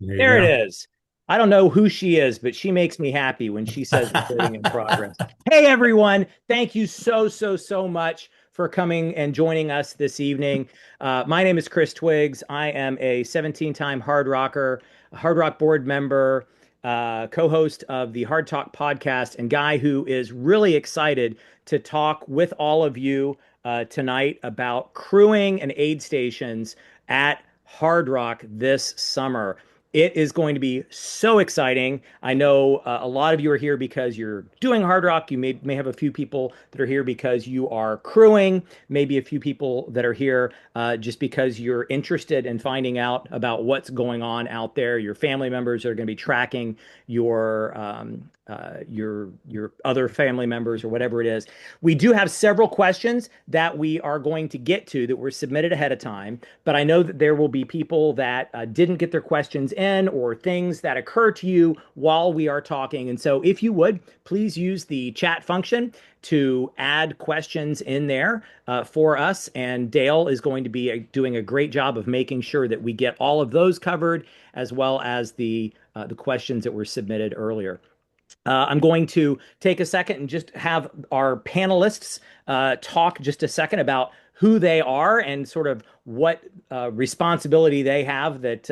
There you There it go. is. I don't know who she is, but she makes me happy when she says recording in progress. Hey, everyone. Thank you so much for coming and joining us this evening. My name is Chris Twiggs. I am a 17-time Hard Rocker, a Hard Rock board member, co-host of the Hard Talk podcast, and guy who is really excited to talk with all of you tonight about crewing and aid stations at Hard Rock this summer. It is going to be so exciting. I know a lot of you are here because you're doing Hard Rock. You may have a few people that are here because you are crewing, maybe a few people that are here just because you're interested in finding out about what's going on out there. Your family members are going to be tracking your other family members or whatever it is. We do have several questions that we are going to get to that were submitted ahead of time, but I know that there will be people that didn't get their questions in or things that occur to you while we are talking. And so, if you would, please use the chat function to add questions in there for us. And Dale is going to be doing a great job of making sure that we get all of those covered, as well as the questions that were submitted earlier. I'm going to take a second and just have our panelists talk just a second about who they are and sort of what responsibility they have that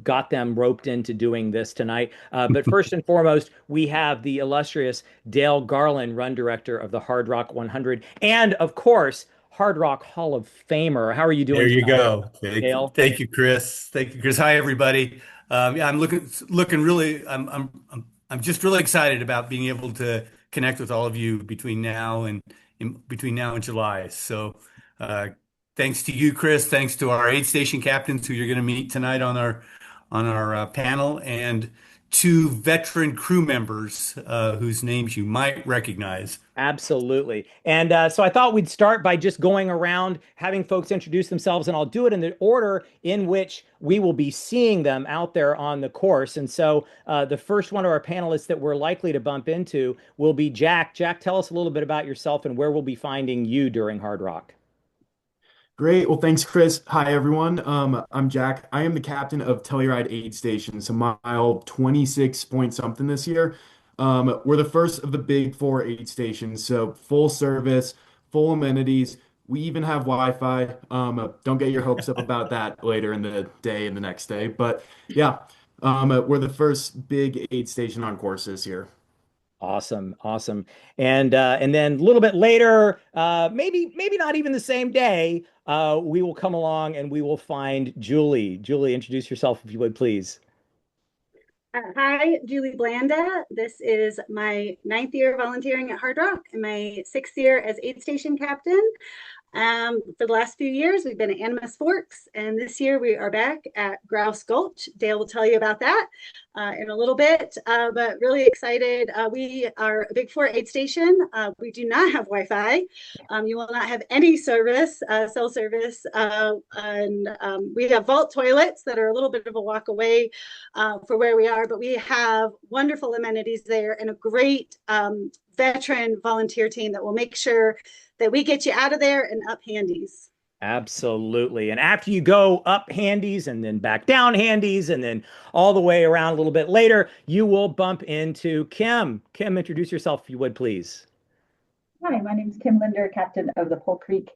got them roped into doing this tonight. But first and foremost, we have the illustrious Dale Garland, run director of the Hard Rock 100, and of course, Hard Rock Hall of Famer. How are you There doing you tonight, go. Dale? Thank you, Chris. Thank you, Chris. Hi, everybody. Yeah, I'm looking really. I'm just really excited about being able to connect with all of you between now and July. So, uh, thanks to you, Chris. Thanks to our aid station captains who you're going to meet tonight on our panel, and two veteran crew members whose names you might recognize. Absolutely. And so I thought we'd start by just going around, having folks introduce themselves, and I'll do it in the order in which we will be seeing them out there on the course. And so the first one of our panelists that we're likely to bump into will be Jack. Jack, tell us a little bit about yourself and where we'll be finding you during Hard Rock. Great. Well, thanks, Chris. Hi, everyone. I'm Jack. I am the captain of Telluride Aid Station, so mile 26 point something this year. We're the first of the big four aid stations, so full service, full amenities. We even have Wi-Fi. Don't get your hopes up about that later in the day and the next day. But yeah, we're the first big aid station on course this year. Awesome, awesome. And then a little bit later, maybe not even the same day, we will come along and we will find Julie. Julie, introduce yourself if you would, please. Hi, Julie Blanda. This is my ninth year volunteering at Hard Rock and my sixth year as aid station captain. For the last few years, we've been at Animas Forks, and this year we are back at Grouse Gulch. Dale will tell you about that in a little bit, but really excited. We are a Big Four aid station. We do not have Wi-Fi. You will not have any service, cell service, and we have vault toilets that are a little bit of a walk away for where we are, but we have wonderful amenities there and a great veteran volunteer team that will make sure that we get you out of there and up handies. Absolutely. And after you go up handies and then back down handies and then all the way around a little bit later, you will bump into Kim. Kim, introduce yourself if you would, please. Hi, my name is Kim Linder, captain of the Pole Creek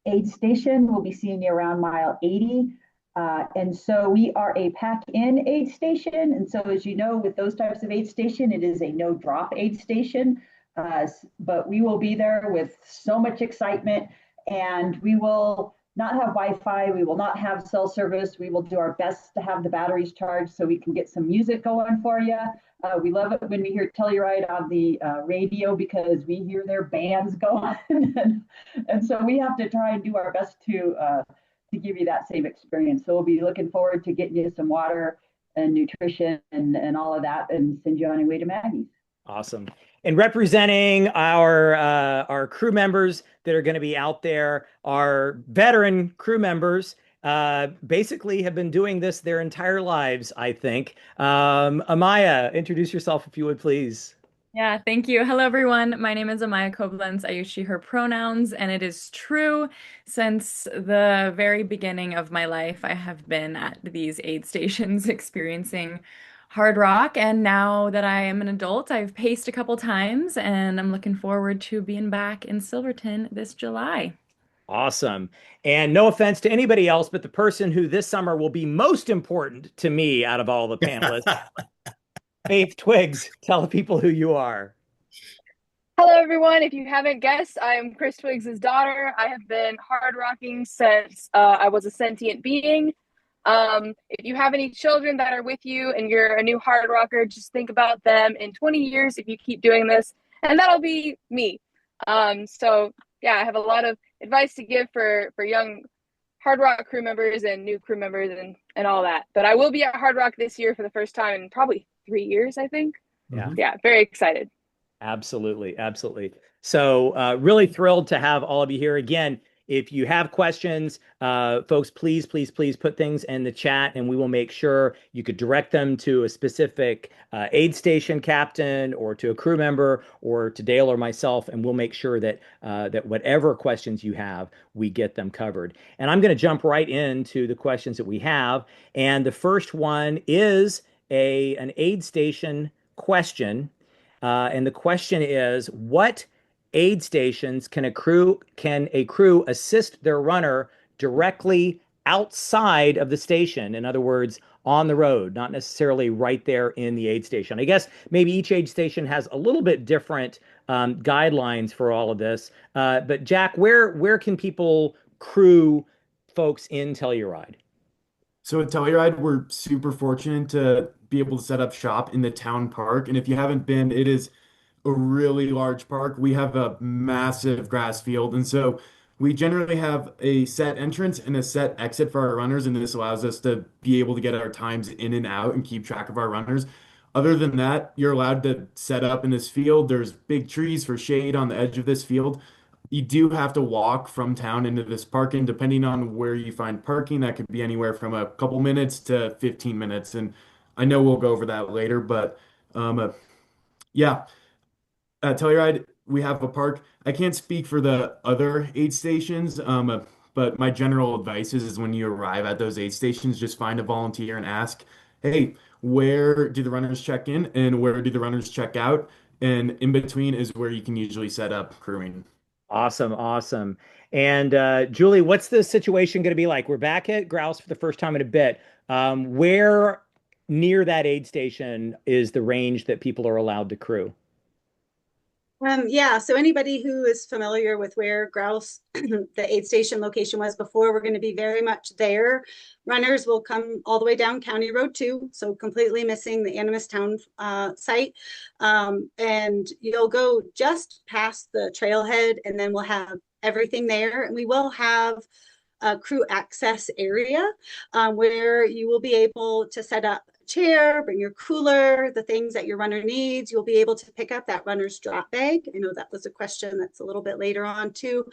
Aid Station. We'll be seeing you around mile 80. And so we are a pack-in aid station. And so as you know, with those types of aid station, it is a no-drop aid station. But we will be there with so much excitement, and we will not have Wi-Fi. We will not have cell service. We will do our best to have the batteries charged so we can get some music going for you. We love it when we hear Telluride on the radio because we hear their bands going. And so we have to try and do our best to give you that same experience. So we'll be looking forward to getting you some water and nutrition and all of that and send you on your way to Maggie's. Awesome. And representing our crew members that are going to be out there, our veteran crew members, basically have been doing this their entire lives, I think. Amaya, introduce yourself if you would, please. Yeah, thank you. Hello, everyone. My name is Amaya Koblenz. I use she, her pronouns, and it is true. Since the very beginning of my life, I have been at these aid stations experiencing hard rock. And now that I am an adult, I've paced a couple times, and I'm looking forward to being back in Silverton this July. Awesome. And no offense to anybody else, but the person who this summer will be most important to me out of all the panelists, Faith Twiggs, tell the people who you are. Hello, everyone. If you haven't guessed, I am Chris Twiggs' daughter. I have been hard rocking since I was a sentient being. If you have any children that are with you and you're a new hard rocker, just think about them in 20 years if you keep doing this, and that'll be me. Yeah, I have a lot of advice to give for young hard rock crew members and new crew members and all that. But I will be at Hard Rock this year for the first time in probably 3 years, I think. Yeah. Yeah, very excited. Absolutely. Absolutely. So, really thrilled to have all of you here again. If you have questions, folks, please, please, please put things in the chat and we will make sure you could direct them to a specific aid station captain or to a crew member or to Dale or myself. And we'll make sure that that whatever questions you have, we get them covered. And I'm going to jump right into the questions that we have. And the first one is an aid station question. And the question is, what aid stations can a crew assist their runner directly outside of the station? In other words, on the road, not necessarily right there in the aid station. I guess maybe each aid station has a little bit different guidelines for all of this. But Jack, where can people crew folks in Telluride? So at Telluride, we're super fortunate to be able to set up shop in the town park. And if you haven't been, it is a really large park. We have a massive grass field. And so we generally have a set entrance and a set exit for our runners. And this allows us to be able to get our times in and out and keep track of our runners. Other than that, you're allowed to set up in this field. There's big trees for shade on the edge of this field. You do have to walk from town into this park, and depending on where you find parking, that could be anywhere from a couple minutes to 15 minutes. And I know we'll go over that later, but yeah, at Telluride, we have a park. I can't speak for the other aid stations, but my general advice is when you arrive at those aid stations, just find a volunteer and ask, hey, where do the runners check in and where do the runners check out? And in between is where you can usually set up crewing. Awesome, awesome. And Julie, what's the situation going to be like? We're back at Grouse for the first time in a bit. Where near that aid station is the range that people are allowed to crew? Yeah, so anybody who is familiar with where Grouse, the aid station location was before, we're going to be very much there. Runners will come all the way down County Road 2, so completely missing the Animas Town site. And you'll go just past the trailhead, and then we'll have everything there. And we will have a crew access area where you will be able to set up chair, bring your cooler, the things that your runner needs. You'll be able to pick up that runner's drop bag. I know that was a question that's a little bit later on too,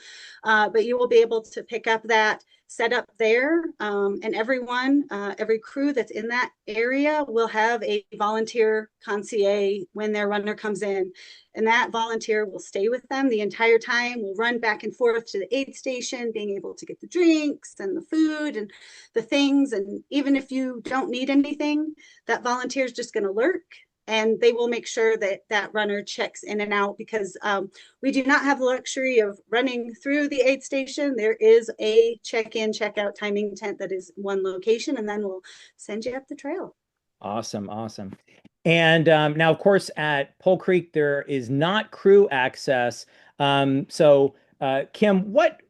but you will be able to pick up that, set up there, and everyone, every crew that's in that area will have a volunteer concierge when their runner comes in. And that volunteer will stay with them the entire time. We'll run back and forth to the aid station, being able to get the drinks and the food and the things. And even if you don't need anything, that volunteer is just going to lurk, and they will make sure that that runner checks in and out, because we do not have the luxury of running through the aid station. There is a check-in, check-out timing tent that is one location, and then we'll send you up the trail. Awesome, awesome. And now, of course, at Pole Creek, there is not crew access. So, Kim, what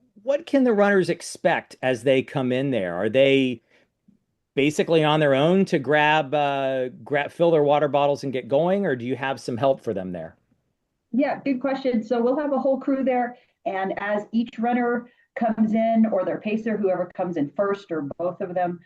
can the runners expect as they come in there? Are they basically on their own to fill their water bottles and get going, or do you have some help for them there? Yeah, good question. So we'll have a whole crew there, and as each runner comes in, or their pacer, whoever comes in first, or both of them,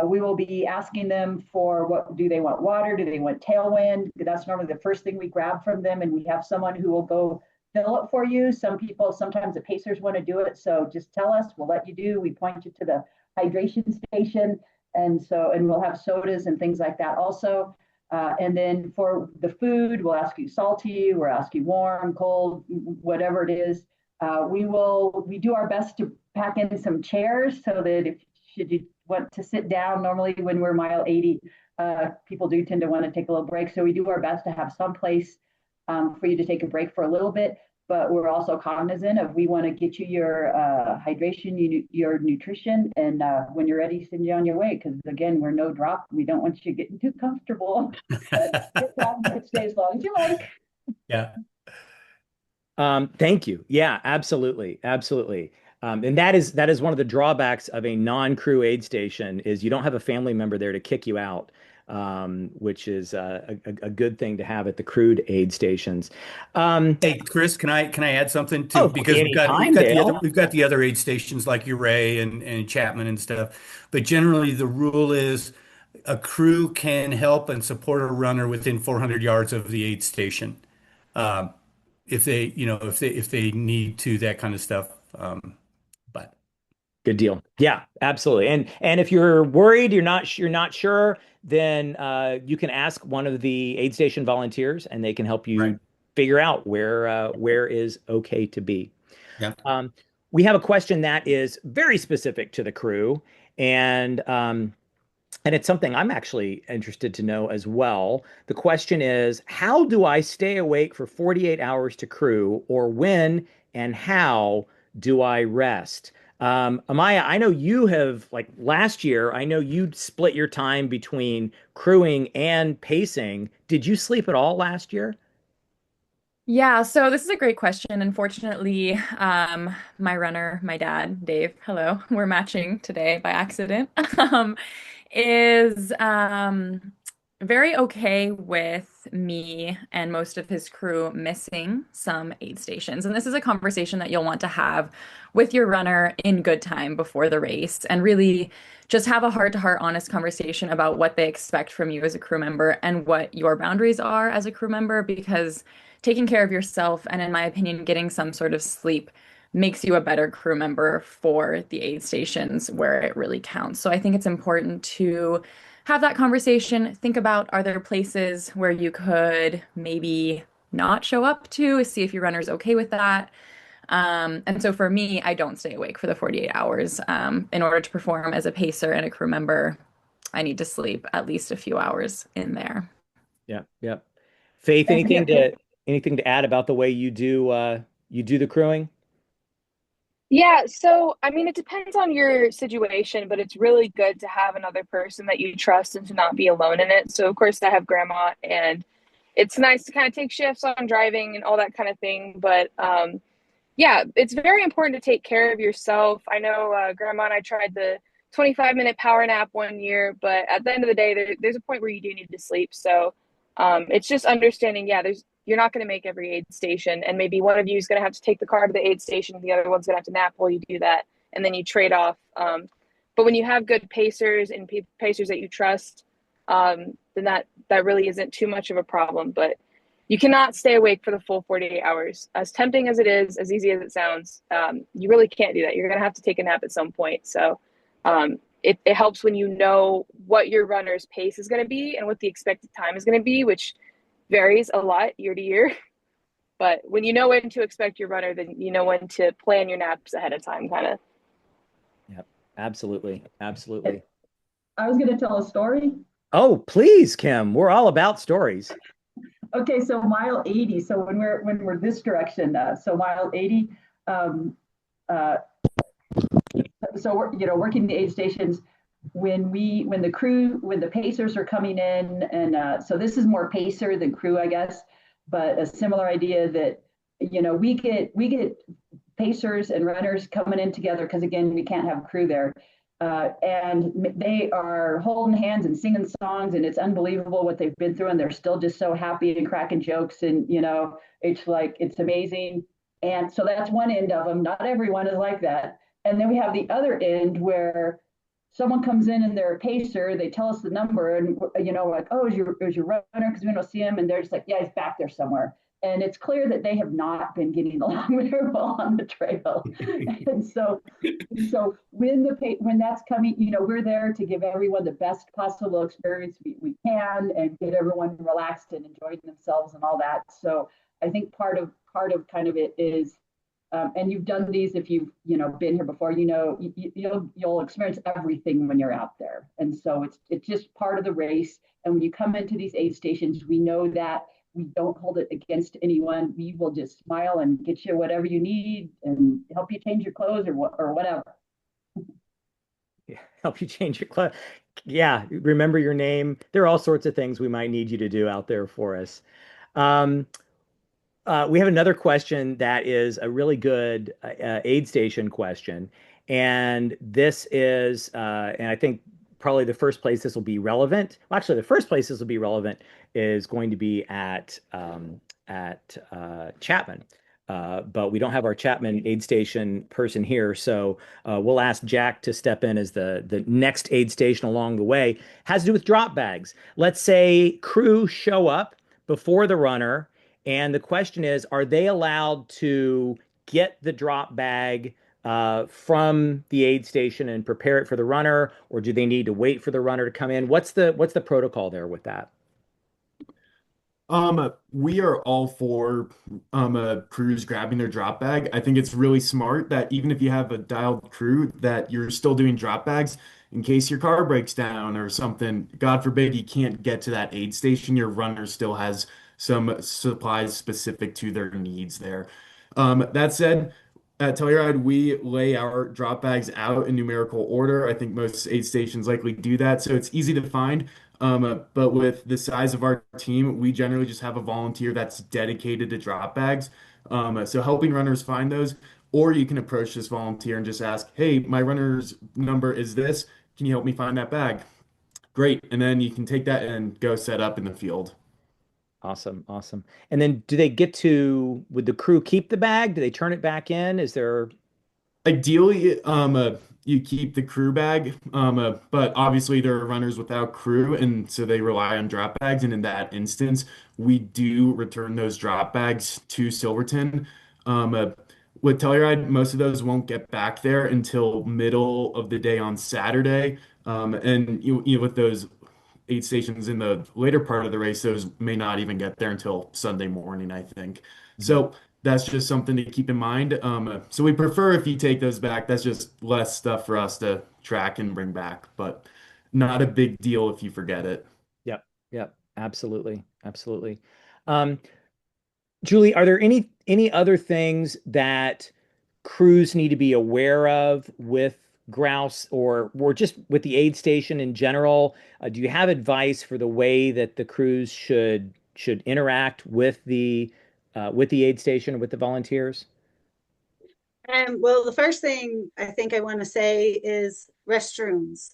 we will be asking them for what do they want, water? Do they want tailwind? That's normally the first thing we grab from them, and we have someone who will go fill it for you. Sometimes the pacers want to do it, so just tell us, we'll let you do. We point you to the hydration station, and we'll have sodas and things like that also. And then for the food, we'll ask you salty, we'll ask you warm, cold, whatever it is. We do our best to pack in some chairs so that if should you want to sit down, normally when we're mile 80, people do tend to want to take a little break. So we do our best to have some place for you to take a break for a little bit. But we're also cognizant of we want to get you your hydration, your nutrition, and when you're ready, send you on your way. Because again, we're no drop. We don't want you getting too comfortable. But you can stay as long as you like. Yeah. Thank you. Yeah, absolutely, absolutely. And that is one of the drawbacks of a non-crew aid station is you don't have a family member there to kick you out, which is a good thing to have at the crewed aid stations. Hey, Chris, can I add something too? Oh, Because anytime, Dale. we've got the other aid stations like Uray and Chapman and stuff. But generally the rule is a crew can help and support a runner within 400 yards of the aid station. Um, if they, if they need to, that kind of stuff. But Good deal. Yeah, absolutely. And if you're worried, you're not sure, then you can ask one of the aid station volunteers, and they can help right. you figure out where is okay to be. Yeah. We have a question that is very specific to the crew, and and it's something I'm actually interested to know as well. The question is, how do I stay awake for 48 hours to crew, or when and how do I rest? Amaya, I know you have, like last year, I know you split your time between crewing and pacing. Did you sleep at all last year? Yeah, so this is a great question. Unfortunately, my runner, my dad, Dave, hello, we're matching today by accident, is very okay with me and most of his crew missing some aid stations. And this is a conversation that you'll want to have with your runner in good time before the race and really just have a heart-to-heart, honest conversation about what they expect from you as a crew member and what your boundaries are as a crew member, because taking care of yourself and, in my opinion, getting some sort of sleep makes you a better crew member for the aid stations where it really counts. So I think it's important to have that conversation. Think about, are there places where you could maybe not show up to, see if your runner's okay with that. And so for me, I don't stay awake for the 48 hours. In order to perform as a pacer and a crew member, I need to sleep at least a few hours in there. Yeah, yeah. Faith, anything to add about the way you do the crewing? Yeah, so I mean, it depends on your situation, but it's really good to have another person that you trust and to not be alone in it. So, of course, I have grandma, and it's nice to kind of take shifts on driving and all that kind of thing. But yeah, it's very important to take care of yourself. I know grandma and I tried the 25-minute power nap one year, but at the end of the day, there's a point where you do need to sleep. So it's just understanding, yeah, you're not going to make every aid station, and maybe one of you is going to have to take the car to the aid station, the other one's going to have to nap while you do that, and then you trade off. But when you have good pacers and pacers that you trust, then that really isn't too much of a problem. But you cannot stay awake for the full 48 hours. As tempting as it is, as easy as it sounds, you really can't do that. You're going to have to take a nap at some point. So it helps when you know what your runner's pace is going to be and what the expected time is going to be, which varies a lot year to year. But when you know when to expect your runner, then you know when to plan your naps ahead of time, kind of. Yep, absolutely, absolutely. I was going to tell a story. Oh, please, Kim. We're all about stories. Okay, so mile 80. So when we're this direction, so mile 80. Uh, so we're working the aid stations when the pacers are coming in, and so this is more pacer than crew, I guess, but a similar idea that we get pacers and runners coming in together because again we can't have crew there. And they are holding hands and singing songs, and it's unbelievable what they've been through, and they're still just so happy and cracking jokes, and it's amazing. And so that's one end of them. Not everyone is like that. And then we have the other end where someone comes in and they're a pacer, they tell us the number, and like, oh, is your runner? Because we don't see him, and they're just like, yeah, he's back there somewhere. And it's clear that they have not been getting along very well on the trail. And so when that's coming, we're there to give everyone the best possible experience we can and get everyone relaxed and enjoying themselves and all that. So I think part of kind of it is, and you've done these if you've been here before, you'll experience everything when you're out there. And so it's just part of the race. And when you come into these aid stations, we know that we don't hold it against anyone. We will just smile and get you whatever you need and help you change your clothes or whatever. Yeah, help you change your clothes. Yeah, remember your name. There are all sorts of things we might need you to do out there for us. Um, we have another question that is a really good aid station question. And this is, and I think probably the first place this will be relevant. Well, actually, the first place this will be relevant is going to be at Chapman. But we don't have our Chapman aid station person here, so we'll ask Jack to step in as the next aid station along the way. Has to do with drop bags. Let's say crew show up before the runner, and the question is, are they allowed to get the drop bag from the aid station and prepare it for the runner, or do they need to wait for the runner to come in? What's the protocol there with that? We are all for crews grabbing their drop bag. I think it's really smart that even if you have a dialed crew, that you're still doing drop bags in case your car breaks down or something. God forbid you can't get to that aid station, your runner still has some supplies specific to their needs there. That said, at Telluride, we lay our drop bags out in numerical order. I think most aid stations likely do that, so it's easy to find. But with the size of our team, we generally just have a volunteer that's dedicated to drop bags. So helping runners find those, or you can approach this volunteer and just ask, "Hey, my runner's number is this. Can you help me find that bag?" Great. And then you can take that and go set up in the field. Awesome, awesome. And then would the crew keep the bag? Do they turn it back in? Is there Ideally, you keep the crew bag, but obviously there are runners without crew, and so they rely on drop bags. And in that instance, we do return those drop bags to Silverton. Um, uh, with Telluride, most of those won't get back there until middle of the day on Saturday. And with those aid stations in the later part of the race, those may not even get there until Sunday morning, I think. So that's just something to keep in mind. So we prefer if you take those back. That's just less stuff for us to track and bring back, but not a big deal if you forget it. Yep, yep, absolutely, absolutely. Um, Julie, are there any other things that crews need to be aware of with grouse or just with the aid station in general? Do you have advice for the way that the crews should interact with the aid station with the volunteers? Well, the first thing I think I want to say is restrooms.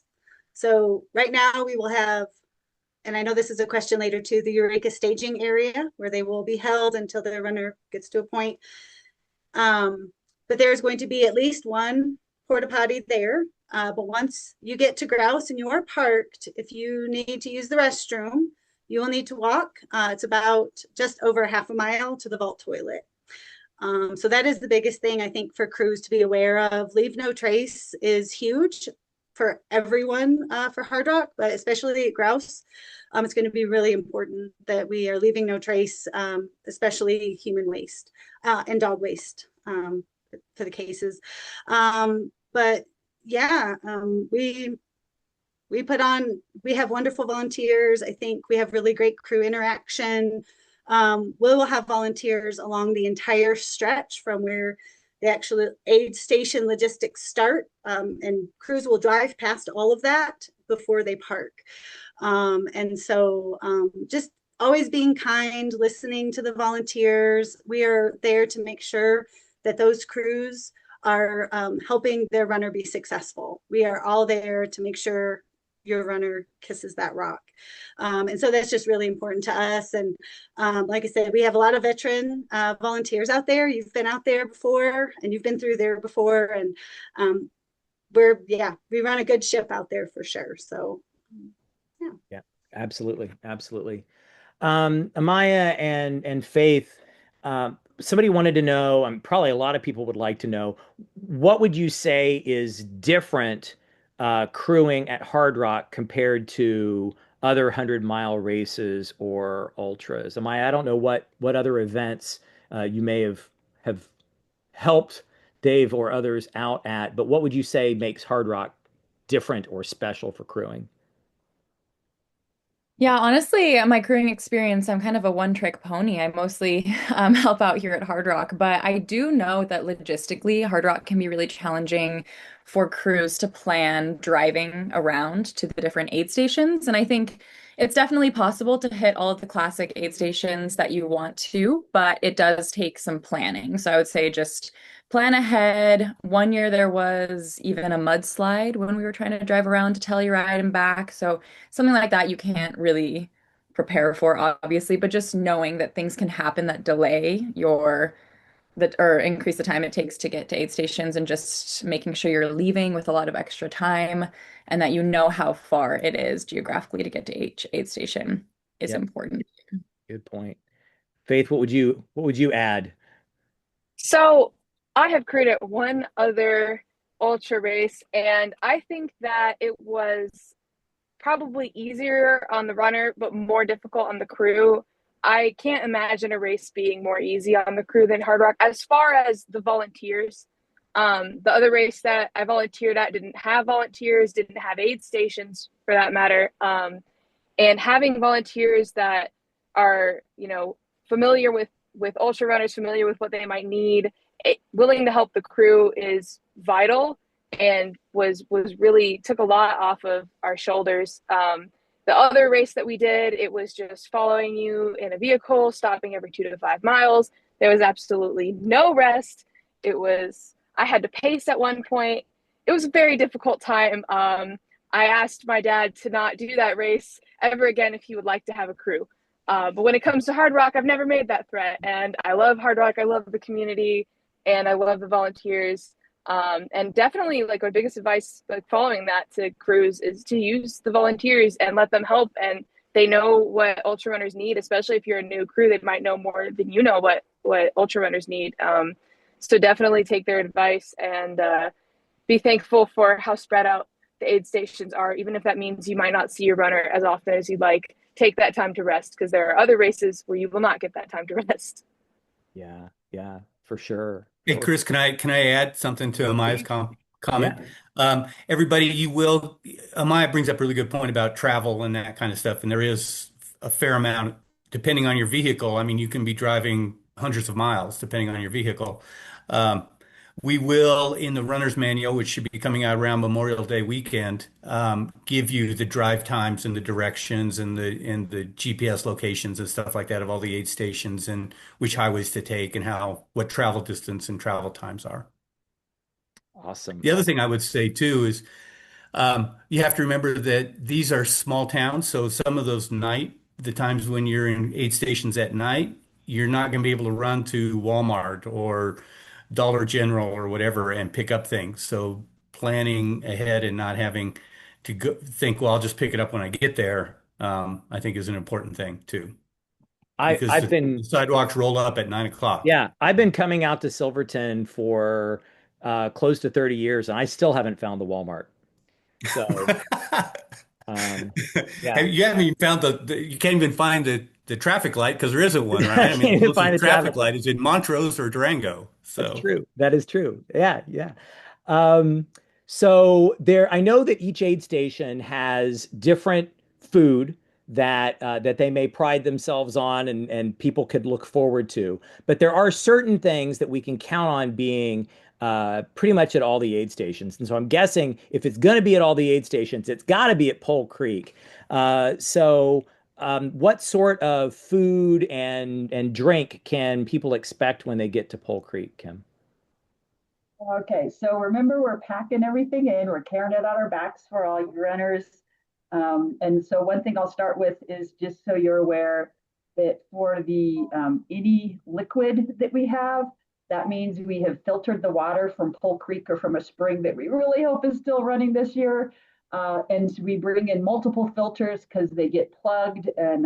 So right now we will have, and I know this is a question later too, the Eureka staging area where they will be held until the runner gets to a point. But there's going to be at least one porta potty there. But once you get to Grouse and you are parked, if you need to use the restroom, you will need to walk. It's about just over half a mile to the vault toilet. So that is the biggest thing I think for crews to be aware of. Leave no trace is huge for everyone for Hardrock, but especially at Grouse. It's going to be really important that we are leaving no trace, especially human waste and dog waste for the cases. But yeah, we have wonderful volunteers. I think we have really great crew interaction. We will have volunteers along the entire stretch from where the actual aid station logistics start, and crews will drive past all of that before they park. And so just always being kind, listening to the volunteers. We are there to make sure that those crews are helping their runner be successful. We are all there to make sure your runner kisses that rock. And so that's just really important to us. And like I said, we have a lot of veteran volunteers out there. You've been out there before and you've been through there before. And we run a good ship out there for sure. So Yeah, absolutely, absolutely. Amaya and Faith, Somebody wanted to know, probably a lot of people would like to know, what would you say is different crewing at Hard Rock compared to other 100-mile races or ultras? I don't know what other events you may have helped Dave or others out at, but what would you say makes Hard Rock different or special for crewing? Yeah, honestly, my crewing experience, I'm kind of a one-trick pony. I mostly help out here at Hard Rock, but I do know that logistically, Hard Rock can be really challenging for crews to plan driving around to the different aid stations. And I think it's definitely possible to hit all of the classic aid stations that you want to, but it does take some planning. So I would say just plan ahead. One year there was even a mudslide when we were trying to drive around to Telluride and back. So something like that you can't really prepare for, obviously, but just knowing that things can happen that delay your that or increase the time it takes to get to aid stations and just making sure you're leaving with a lot of extra time and that you know how far it is geographically to get to each aid station is Yep, important. good point. Faith, what would you add? So I have created one other ultra race, and I think that it was probably easier on the runner, but more difficult on the crew. I can't imagine a race being more easy on the crew than Hard Rock. As far as the volunteers, the other race that I volunteered at didn't have volunteers, didn't have aid stations for that matter. And having volunteers that are, familiar with ultra runners, familiar with what they might need, willing to help the crew is vital, and was really took a lot off of our shoulders. The other race that we did, it was just following you in a vehicle, stopping every 2 to 5 miles. There was absolutely no rest. I had to pace at one point. It was a very difficult time. I asked my dad to not do that race ever again if he would like to have a crew. But when it comes to Hard Rock, I've never made that threat. And I love Hard Rock. I love the community, and I love the volunteers. And definitely, like, my biggest advice, like following that to crews, is to use the volunteers and let them help. And they know what ultra runners need, especially if you're a new crew. They might know more than you know what ultra runners need. So definitely take their advice and be thankful for how spread out the aid stations are, even if that means you might not see your runner as often as you'd like. Take that time to rest, because there are other races where you will not get that time to rest. Yeah, yeah, for sure. Hey, Chris, can I add something to Amaya's comment? Yeah. Everybody, Amaya brings up a really good point about travel and that kind of stuff, and there is a fair amount, depending on your vehicle. I mean, you can be driving hundreds of miles depending on your vehicle. Um, we will, in the runner's manual, which should be coming out around Memorial Day weekend, give you the drive times and the directions and the GPS locations and stuff like that of all the aid stations and which highways to take and what travel distance and travel times are. Awesome. The other thing I would say too is you have to remember that these are small towns, so some of the times when you're in aid stations at night, you're not going to be able to run to Walmart or Dollar General or whatever and pick up things. So planning ahead and not having to think, well, I'll just pick it up when I get there, I think is an important thing too, I because I've the been sidewalks roll up at 9 o'clock. Yeah, I've been coming out to Silverton for close to 30 years, and I still haven't found the Walmart. So, yeah, You haven't even found you can't even find the traffic light because there isn't one, I right? I can't mean, the even closest find the traffic traffic light. light is in Montrose or Durango. That's So, true. That is true. Yeah, yeah. Um, so I know that each aid station has different food that they may pride themselves on and people could look forward to. But there are certain things that we can count on being pretty much at all the aid stations. And so I'm guessing if it's going to be at all the aid stations, it's got to be at Pole Creek. What sort of food and drink can people expect when they get to Pole Creek, Kim? Okay, so remember, we're packing everything in, we're carrying it on our backs for all you runners. And so one thing I'll start with is, just so you're aware, that for the any liquid that we have, that means we have filtered the water from Pole Creek or from a spring that we really hope is still running this year. And we bring in multiple filters because they get plugged. And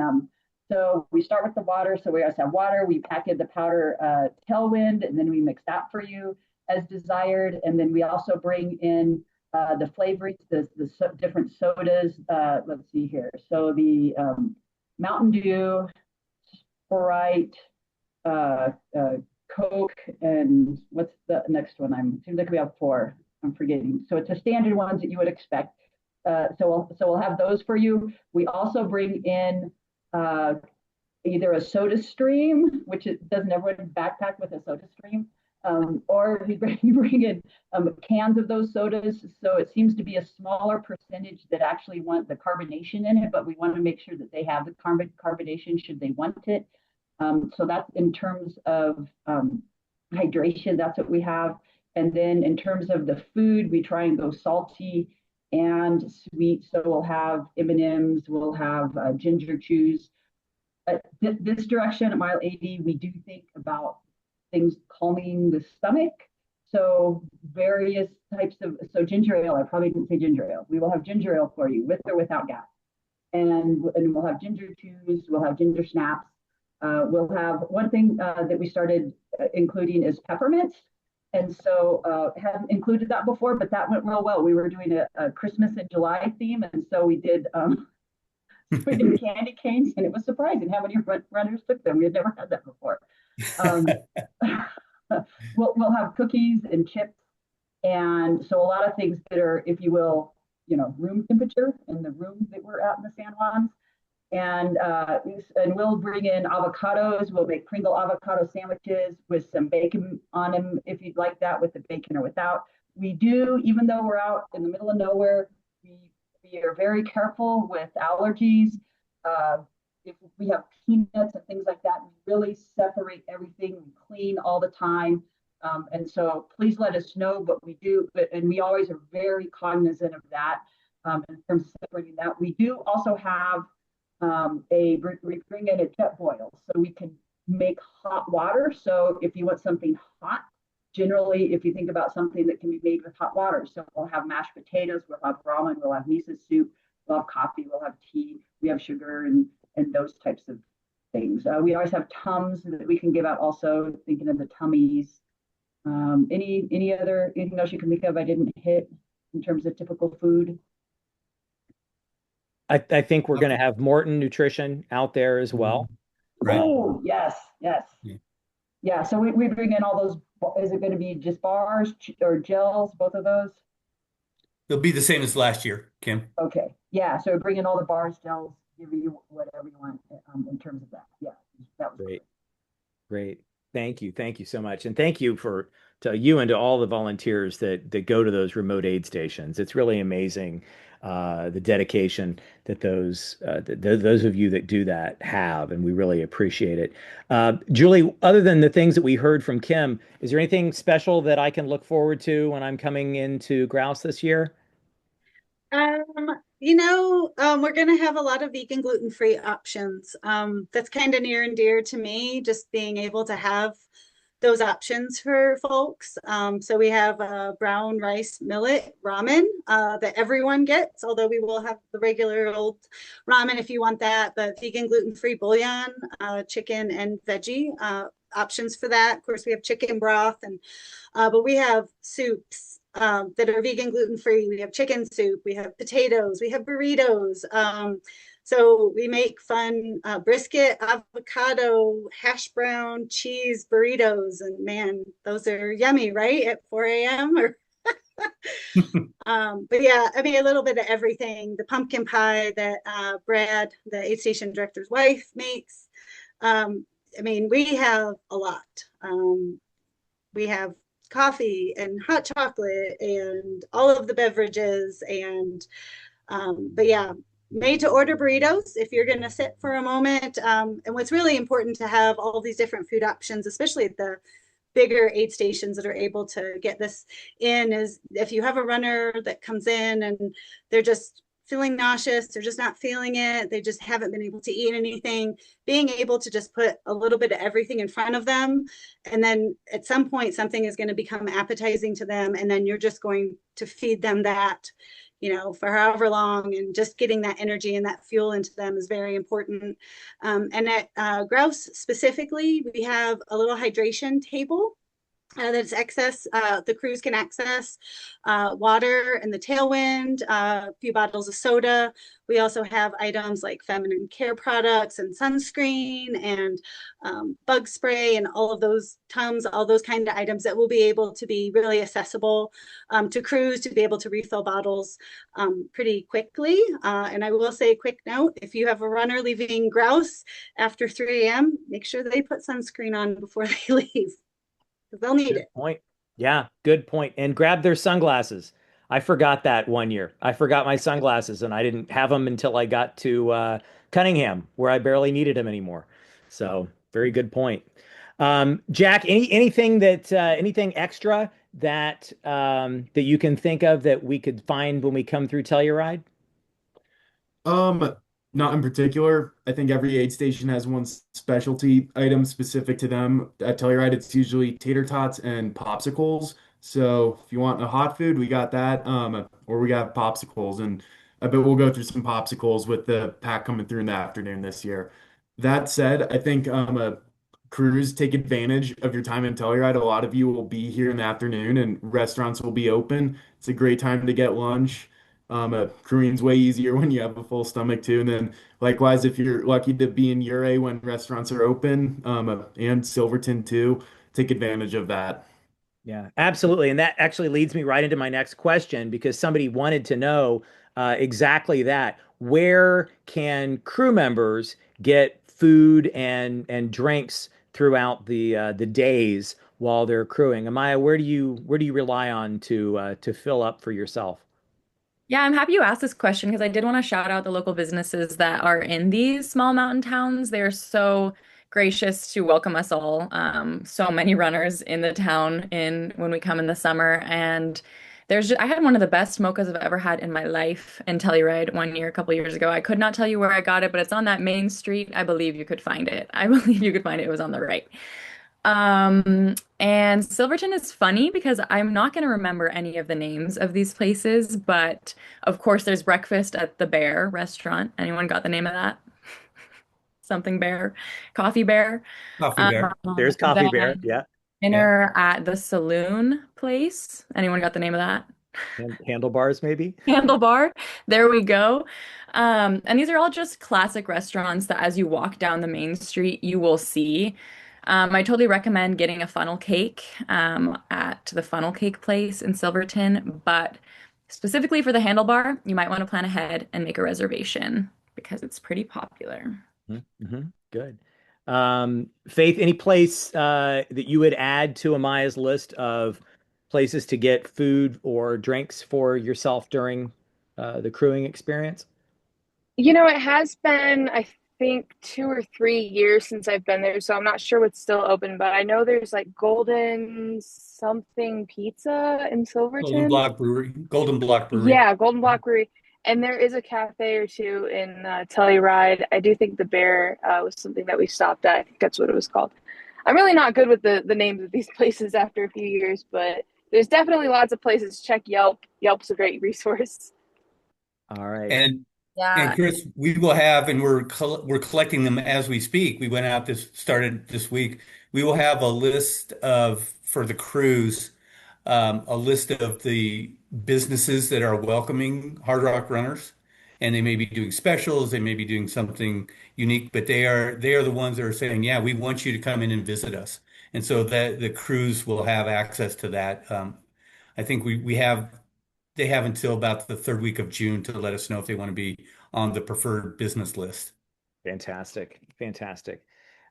So we start with the water. So we always have water. We pack in the powder tailwind, and then we mix that for you as desired. And then we also bring in the flavorings, the different sodas. Let's see here. So the Mountain Dew, Sprite, Coke, and what's the next one? Seems like we have four. I'm forgetting. So it's the standard ones that you would expect. So we'll have those for you. We also bring in either a soda stream, which doesn't everyone backpack with a soda stream, or you bring in cans of those sodas. So it seems to be a smaller percentage that actually want the carbonation in it, but we want to make sure that they have the carbonation should they want it. So that's in terms of hydration, that's what we have. And then in terms of the food, we try and go salty and sweet. So we'll have M&Ms, we'll have ginger chews. This direction at mile 80, we do think about things calming the stomach. So various types of, so ginger ale, I probably didn't say ginger ale. We will have ginger ale for you with or without gas. And we'll have ginger chews, we'll have ginger snaps. We'll have one thing that we started including is peppermint. And so hadn't included that before, but that went real well. We were doing a Christmas in July theme. And so we did candy canes, and it was surprising how many runners took them. We had never had that before. We'll have cookies and chips. And so a lot of things that are, if you will, room temperature in the room that we're at in the San Juans. And we'll bring in avocados. We'll make Pringle avocado sandwiches with some bacon on them, if you'd like that, with the bacon or without. We do, even though we're out in the middle of nowhere, we are very careful with allergies. If we have peanuts and things like that, we really separate everything. We clean all the time. And so please let us know, but we do, and we always are very cognizant of that in terms of separating that. We do also have we bring in a jet boil, so we can make hot water. So if you want something hot, generally, if you think about something that can be made with hot water, so we'll have mashed potatoes, we'll have ramen, we'll have miso soup, we'll have coffee, we'll have tea, we have sugar and those types of things. We always have Tums that we can give out also, thinking of the tummies. Anything else you can think of I didn't hit in terms of typical food? I think we're going to have Morton Nutrition out there as well. Right. Oh, yes. Yeah. Yeah, so we bring in all those. Is it going to be just bars or gels, both of those? They'll be the same as last year, Kim. Okay, yeah, so we bring in all the bars, gels, give you whatever you want in terms of that. Yeah, that was great. Great. Thank you so much. And thank you to you and to all the volunteers that go to those remote aid stations. It's really amazing the dedication that those of you that do that have, and we really appreciate it. Julie, other than the things that we heard from Kim, is there anything special that I can look forward to when I'm coming into Grouse this year? We're going to have a lot of vegan, gluten-free options. That's kind of near and dear to me, just being able to have those options for folks. So we have brown rice millet ramen that everyone gets, although we will have the regular old ramen if you want that, but vegan, gluten-free bouillon, chicken and veggie options for that. Of course, we have chicken broth, but we have soups that are vegan, gluten-free. We have chicken soup, we have potatoes, we have burritos. So we make fun brisket, avocado, hash brown, cheese burritos. And man, those are yummy, right? At 4 a.m. or but yeah, I mean, a little bit of everything. The pumpkin pie that Brad, the aid station director's wife, makes. I mean, we have a lot. We have coffee and hot chocolate and all of the beverages. And but yeah, made to order burritos if you're going to sit for a moment. And what's really important to have all these different food options, especially at the bigger aid stations that are able to get this in, is if you have a runner that comes in and they're just feeling nauseous, they're just not feeling it, they just haven't been able to eat anything, being able to just put a little bit of everything in front of them, and then at some point something is going to become appetizing to them, and then you're just going to feed them that. for however long, and just getting that energy and that fuel into them is very important. And at grouse specifically, we have a little hydration table that's access. The crews can access water in the tailwind, a few bottles of soda. We also have items like feminine care products and sunscreen and bug spray and all of those Tums, all those kind of items that will be able to be really accessible to crews to be able to refill bottles pretty quickly. And I will say a quick note, if you have a runner leaving grouse after 3 a.m., make sure they put sunscreen on before they leave, because they'll need Good it. point. Yeah, good point. And grab their sunglasses. I forgot that one year. I forgot my sunglasses and I didn't have them until I got to Cunningham, where I barely needed them anymore. So, very good point. Jack, anything extra that you can think of that we could find when we come through Telluride? Um, Not in particular. I think every aid station has one specialty item specific to them. At Telluride, it's usually tater tots and popsicles. So if you want a hot food, we got that. Or we got popsicles, and I bet we'll go through some popsicles with the pack coming through in the afternoon this year. That said, I think crews take advantage of your time in Telluride. A lot of you will be here in the afternoon, and restaurants will be open. It's a great time to get lunch. Crewing's way easier when you have a full stomach too. And then likewise, if you're lucky to be in Uray when restaurants are open, and Silverton too, take advantage of that. Yeah, absolutely. And that actually leads me right into my next question because somebody wanted to know exactly that. Where can crew members get food and drinks throughout the days while they're crewing? Amaya, where do you rely on to fill up for yourself? Yeah, I'm happy you asked this question because I did want to shout out the local businesses that are in these small mountain towns. They're so gracious to welcome us all. So many runners in the town in when we come in the summer, and I had one of the best mochas I've ever had in my life in Telluride one year, a couple years ago. I could not tell you where I got it, but it's on that main street. I believe you could find it. I believe you could find it. It was on the right. And Silverton is funny because I'm not going to remember any of the names of these places, but of course there's breakfast at the Bear restaurant. Anyone got the name of that? Something Bear, Coffee Bear. Coffee Bear. There's Coffee Bear. Then Yeah. Yeah. dinner at the Saloon place. Anyone got the name of that? Handlebars, maybe. Handlebar. There we go. And these are all just classic restaurants that as you walk down the main street, you will see. I totally recommend getting a funnel cake at the funnel cake place in Silverton, but specifically for the handlebar, you might want to plan ahead and make a reservation because it's pretty popular. Mm-hmm. Good. Faith, any place that you would add to Amaya's list of places to get food or drinks for yourself during the crewing experience? It has been, I think, 2 or 3 years since I've been there, so I'm not sure what's still open, but I know there's like Golden something pizza in Silverton. Golden Block Brewery. Yeah, Golden Block Brewery. And there is a cafe or two in Telluride. I do think the Bear was something that we stopped at. I think that's what it was called. I'm really not good with the names of these places after a few years, but there's definitely lots of places. Check Yelp. Yelp's a great resource. All right. And Yeah. Chris, we will have, and we're collecting them as we speak. We went out started this week. We will have a list for the cruise, a list of the businesses that are welcoming Hard Rock runners, and they may be doing specials, they may be doing something unique, but they are the ones that are saying, yeah, we want you to come in and visit us, and so that the cruise will have access to that. I think we have. They have until about the third week of June to let us know if they want to be on the preferred business list. Fantastic. Fantastic.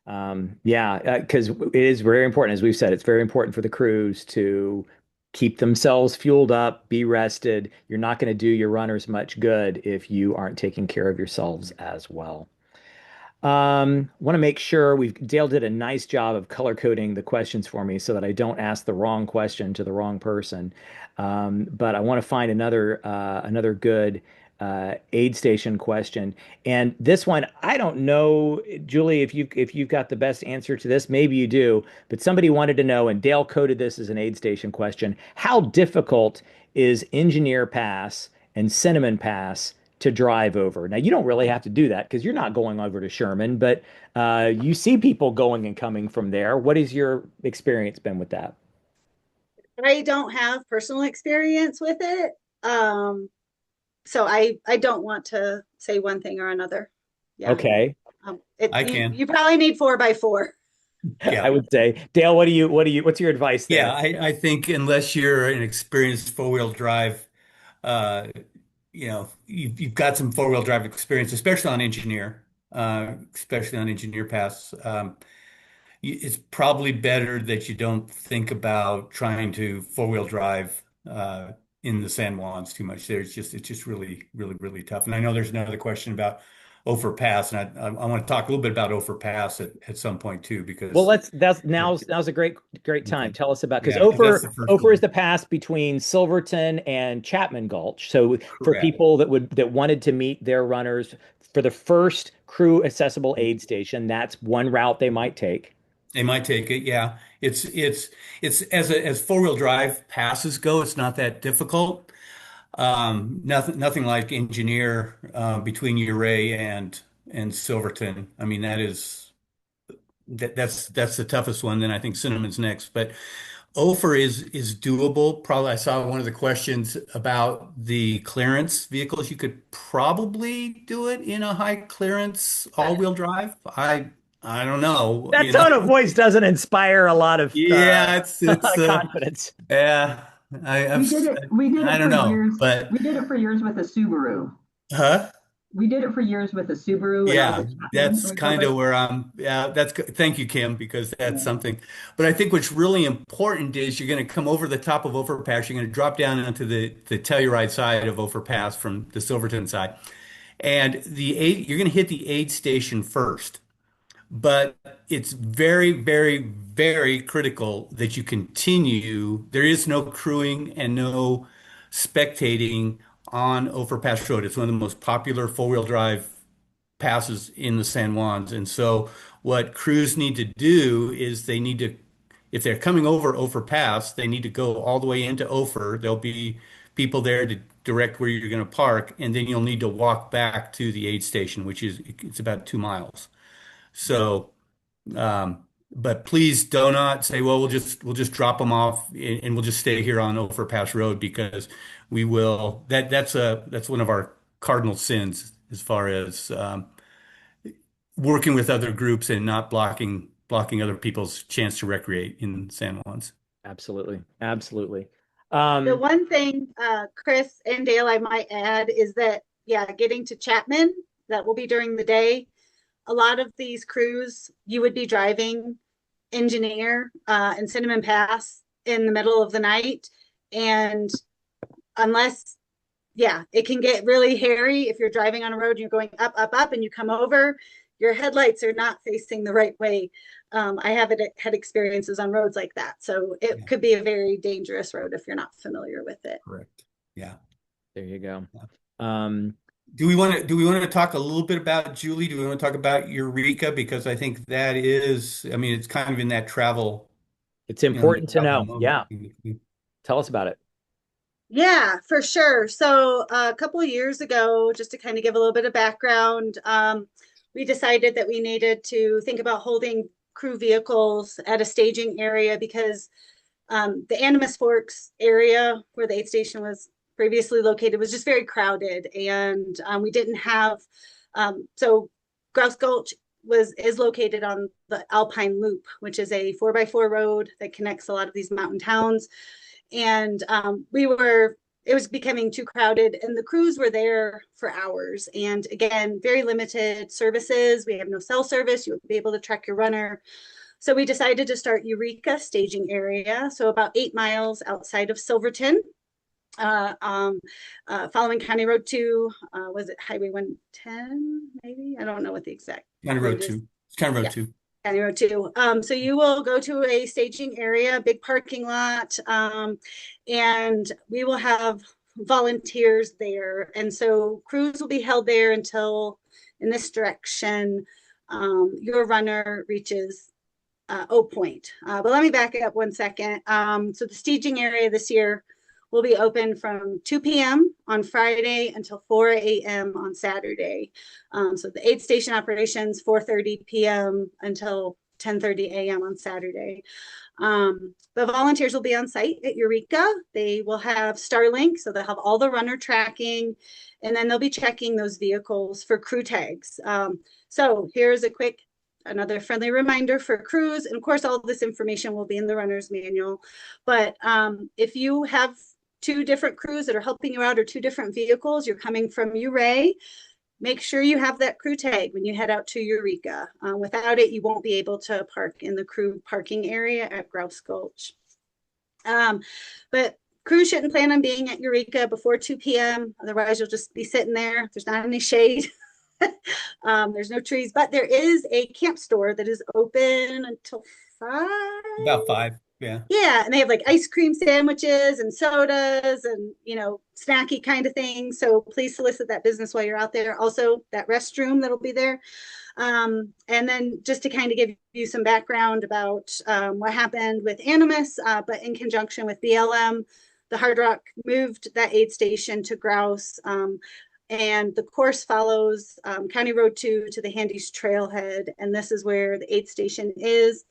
Yeah, because it is very important, as we've said, it's very important for the crews to keep themselves fueled up, be rested. You're not going to do your runners much good if you aren't taking care of yourselves as well. Want to make sure Dale did a nice job of color coding the questions for me so that I don't ask the wrong question to the wrong person. But I want to find another good aid station question. And this one, I don't know, Julie, if you've got the best answer to this, maybe you do, but somebody wanted to know, and Dale coded this as an aid station question. How difficult is Engineer Pass and Cinnamon Pass to drive over. Now, you don't really have to do that because you're not going over to Sherman, but you see people going and coming from there. What has your experience been with that? I don't have personal experience with it. So I don't want to say one thing or another. Yeah. Okay. I You can. you probably need 4x4. I Yeah. would say, Dale, what's your advice Yeah, there? I think unless you're an experienced four-wheel drive, uh, you've got some four-wheel drive experience, especially on engineer paths. It's probably better that you don't think about trying to four-wheel drive in the San Juans too much. It's just really, really, really tough. And I know there's another question about Ophir Pass, and I want to talk a little bit about Ophir Pass at some point too, Well, because that's now's a great time. okay, Tell us about because yeah, because that's the first Ophir is one. the pass between Silverton and Chapman Gulch. So for Correct. people that wanted to meet their runners for the first crew accessible aid station, that's one route they might take. They might take it. Yeah, it's as four-wheel drive passes go, it's not that difficult. Nothing like engineer between Uray and Silverton. I mean, that's the toughest one. Then I think Cinnamon's next, but Ophir is doable. Probably I saw one of the questions about the clearance vehicles. You could probably do it in a high clearance all-wheel drive. I don't know, That tone of voice doesn't inspire a lot of Yeah, a lot of confidence. yeah. We did it. We did I it don't for know, years. but We did it for years with a Subaru. huh? We did it for years with a Subaru when I was Yeah, at Chapman, and that's we drove kind of it. where I'm. Yeah, thank you, Kim, because that's Yeah. something. But I think what's really important is you're going to come over the top of Overpass. You're going to drop down onto the Telluride side of Overpass from the Silverton side, and you're going to hit the aid station first. But it's very, very, very critical that you continue. There is no crewing and no spectating on Overpass Road. It's one of the most popular four-wheel drive passes in the San Juans. And so what crews need to do is if they're coming over Ophir Pass, they need to go all the way into Ophir. There'll be people there to direct where you're going to park, and then you'll need to walk back to the aid station, it's about 2 miles. So, but please do not say, well, we'll just drop them off and we'll just stay here on Ophir Pass Road because we will. That's one of our cardinal sins as far as working with other groups and not blocking other people's chance to recreate in San Juans. Absolutely. Absolutely. The Um, one thing, Chris and Dale, I might add is that, yeah, getting to Chapman, that will be during the day. A lot of these crews, you would be driving Engineer and Cinnamon Pass in the middle of the night. And unless, yeah, it can get really hairy if you're driving on a road and you're going up, up, up, and you come over, your headlights are not facing the right way. I haven't had experiences on roads like that. So it Yeah, could be a very dangerous road if you're not familiar with it. correct. Yeah. there you go. Yeah. Um, Do we want to talk a little bit about Julie? Do we want to talk about Eureka? Because I think I mean, it's kind of in that it's in the important to travel know. mode. Yeah. Tell us about it. Yeah, for sure. So a couple of years ago, just to kind of give a little bit of background, we decided that we needed to think about holding crew vehicles at a staging area because the Animas Forks area where the aid station was previously located was just very crowded, and we didn't have so Grouse Gulch is located on the Alpine Loop, which is a 4x4 road that connects a lot of these mountain towns. And it was becoming too crowded, and the crews were there for hours. And again, very limited services. We have no cell service. You would be able to track your runner. So we decided to start Eureka staging area. So about 8 miles outside of Silverton, following County Road 2. Was it Highway 110? Maybe I don't know what the exact County road Road is. 2. It's County Road Yeah. 2. County Road 2. So you will go to a staging area, big parking lot, and we will have volunteers there. And so crews will be held there until, in this direction, your runner reaches O Point. But let me back it up 1 second. So the staging area this year will be open from 2 p.m. on Friday until 4 a.m. on Saturday. So the aid station operations 4:30 p.m. until 10:30 a.m. on Saturday. The volunteers will be on site at Eureka. They will have Starlink, so they'll have all the runner tracking, and then they'll be checking those vehicles for crew tags. So here's another friendly reminder for crews. And of course, all of this information will be in the runner's manual. But if you have two different crews that are helping you out or two different vehicles, you're coming from Ouray, make sure you have that crew tag when you head out to Eureka. Without it, you won't be able to park in the crew parking area at Grouse Gulch. But crews shouldn't plan on being at Eureka before 2 p.m. Otherwise, you'll just be sitting there. There's not any shade. There's no trees, but there is a camp store that is open until 5. About 5. Yeah. Yeah, and they have like ice cream sandwiches and sodas and, snacky kind of things. So please solicit that business while you're out there. Also, that restroom that'll be there. And then just to kind of give you some background about what happened with Animus, but in conjunction with BLM, the Hardrock moved that aid station to Grouse. And the course follows County Road 2 to the Handy's Trailhead. And this is where the aid station is.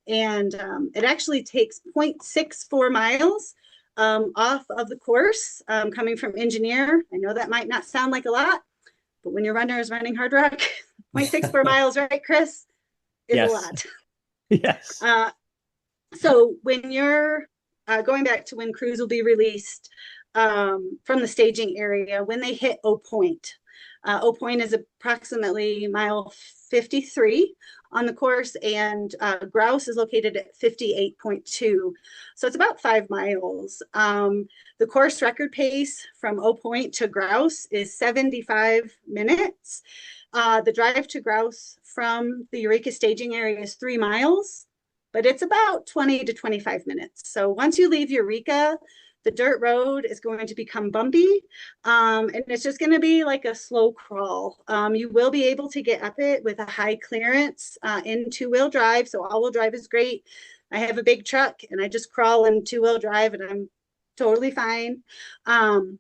And it actually takes 0.64 miles off of the course coming from Engineer. I know that might not sound like a lot, but when your runner is running Hardrock, 0.64 miles, right, Chris, is Yes. a lot. Yes. So when you're going back to when crews will be released from the staging area, when they hit O Point. O Point is approximately mile 53 on the course, and Grouse is located at 58.2. So it's about 5 miles. The course record pace from O Point to Grouse is 75 minutes. The drive to Grouse from the Eureka staging area is 3 miles, but it's about 20 to 25 minutes. So once you leave Eureka, the dirt road is going to become bumpy, and it's just going to be like a slow crawl. You will be able to get up it with a high clearance in two-wheel drive, so all-wheel drive is great. I have a big truck, and I just crawl in two-wheel drive, and I'm totally fine. And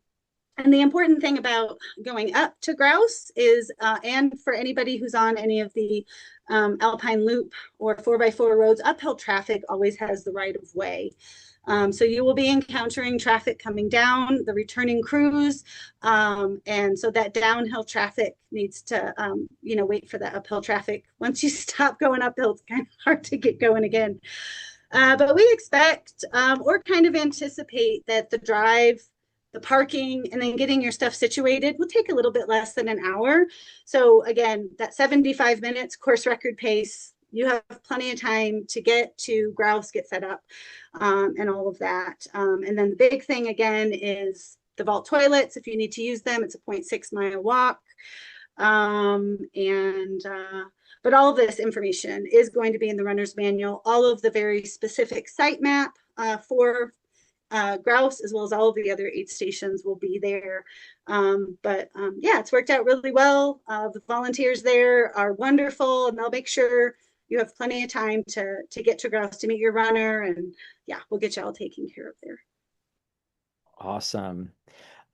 the important thing about going up to Grouse is, and for anybody who's on any of the Alpine Loop or 4x4 roads, uphill traffic always has the right of way. So you will be encountering traffic coming down, the returning crews. And so that downhill traffic needs to, wait for that uphill traffic. Once you stop going uphill, it's kind of hard to get going again. But we expect or kind of anticipate that the drive, the parking, and then getting your stuff situated will take a little bit less than an hour. So again, that 75 minutes course record pace, you have plenty of time to get to Grouse, get set up, and all of that. And then the big thing again is the vault toilets. If you need to use them, it's a 0.6 mile walk. But all of this information is going to be in the runner's manual. All of the very specific site map for Grouse, as well as all of the other aid stations, will be there. Yeah, it's worked out really well. The volunteers there are wonderful, and they'll make sure you have plenty of time to get to Grouse to meet your runner. And yeah, we'll get you all taken care of there. Awesome.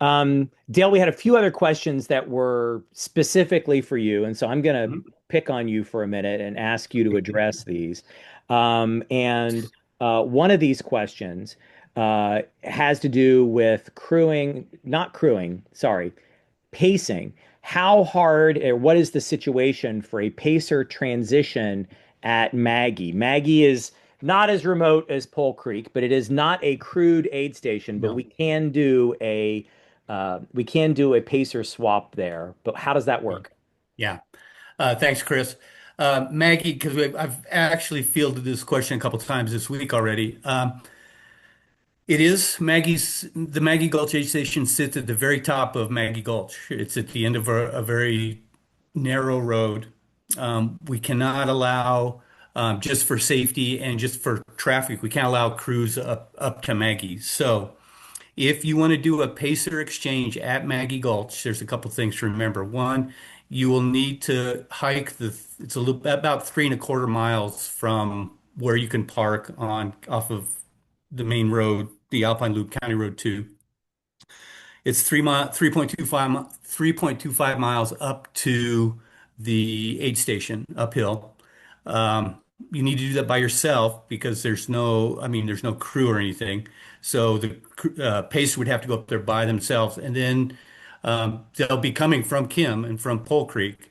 Dale, we had a few other questions that were specifically for you. And so I'm going to pick on you for a minute and ask you to address these. One of these questions has to do with pacing. How hard or what is the situation for a pacer transition at Maggie? Maggie is not as remote as Pole Creek, but it is not a crude aid station, but we can do a pacer swap there. But how does that work? Yeah. Thanks, Chris. Maggie, because I've actually fielded this question a couple of times this week already. It is the Maggie Gulch aid station sits at the very top of Maggie Gulch. It's at the end of a very narrow road. We cannot allow, just for safety and just for traffic, we can't allow crews up to Maggie. So if you want to do a pacer exchange at Maggie Gulch, there's a couple things to remember. One, you will need to hike it's about 3.25 miles from where you can park off of the main road the Alpine Loop, County Road 2. It's 3.25 miles up to the aid station uphill. Um, you need to do that by yourself because there's no crew or anything. So the pacer would have to go up there by themselves, and then they'll be coming from Kim and from Pole Creek,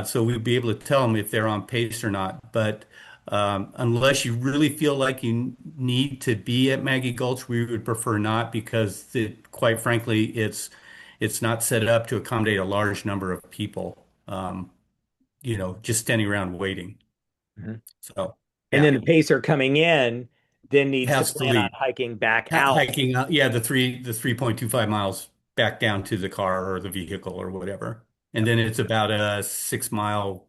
so we'll be able to tell them if they're on pace or not. But unless you really feel like you need to be at Maggie Gulch, we would prefer not because quite frankly, it's not set up to accommodate a large number of people. Just standing around waiting. Mhm. So And then yeah, the pacer coming in then needs to has to plan on leave. hiking back out. Hiking, yeah, the 3.25 miles back down to the car or the vehicle or whatever. And Yep. then it's about 6 mile,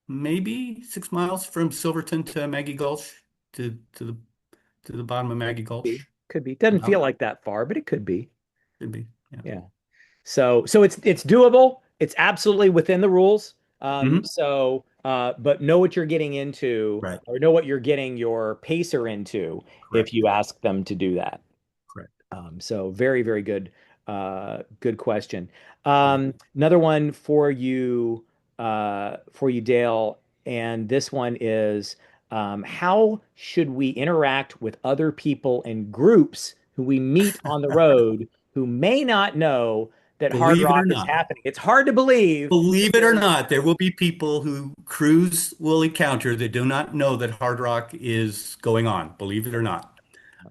maybe 6 miles from Silverton to Maggie Gulch to the bottom of Maggie Be. Gulch. Could be. Doesn't feel About, like that far, but it could be. could be. Yeah. Yeah. So it's doable. It's absolutely within the rules. Hmm. But know what you're getting into, Right. or know what you're getting your pacer into if Correct. you ask them to do that. Correct. So very, very good, good question. Yeah. Another one for you, Dale, and this one is, how should we interact with other people in groups who we meet on the road who may not know that Hard Believe it Rock or is not. happening? It's hard to believe that Believe it or there's not, there will be people who crews will encounter that do not know that Hard Rock is going on. Believe it or not.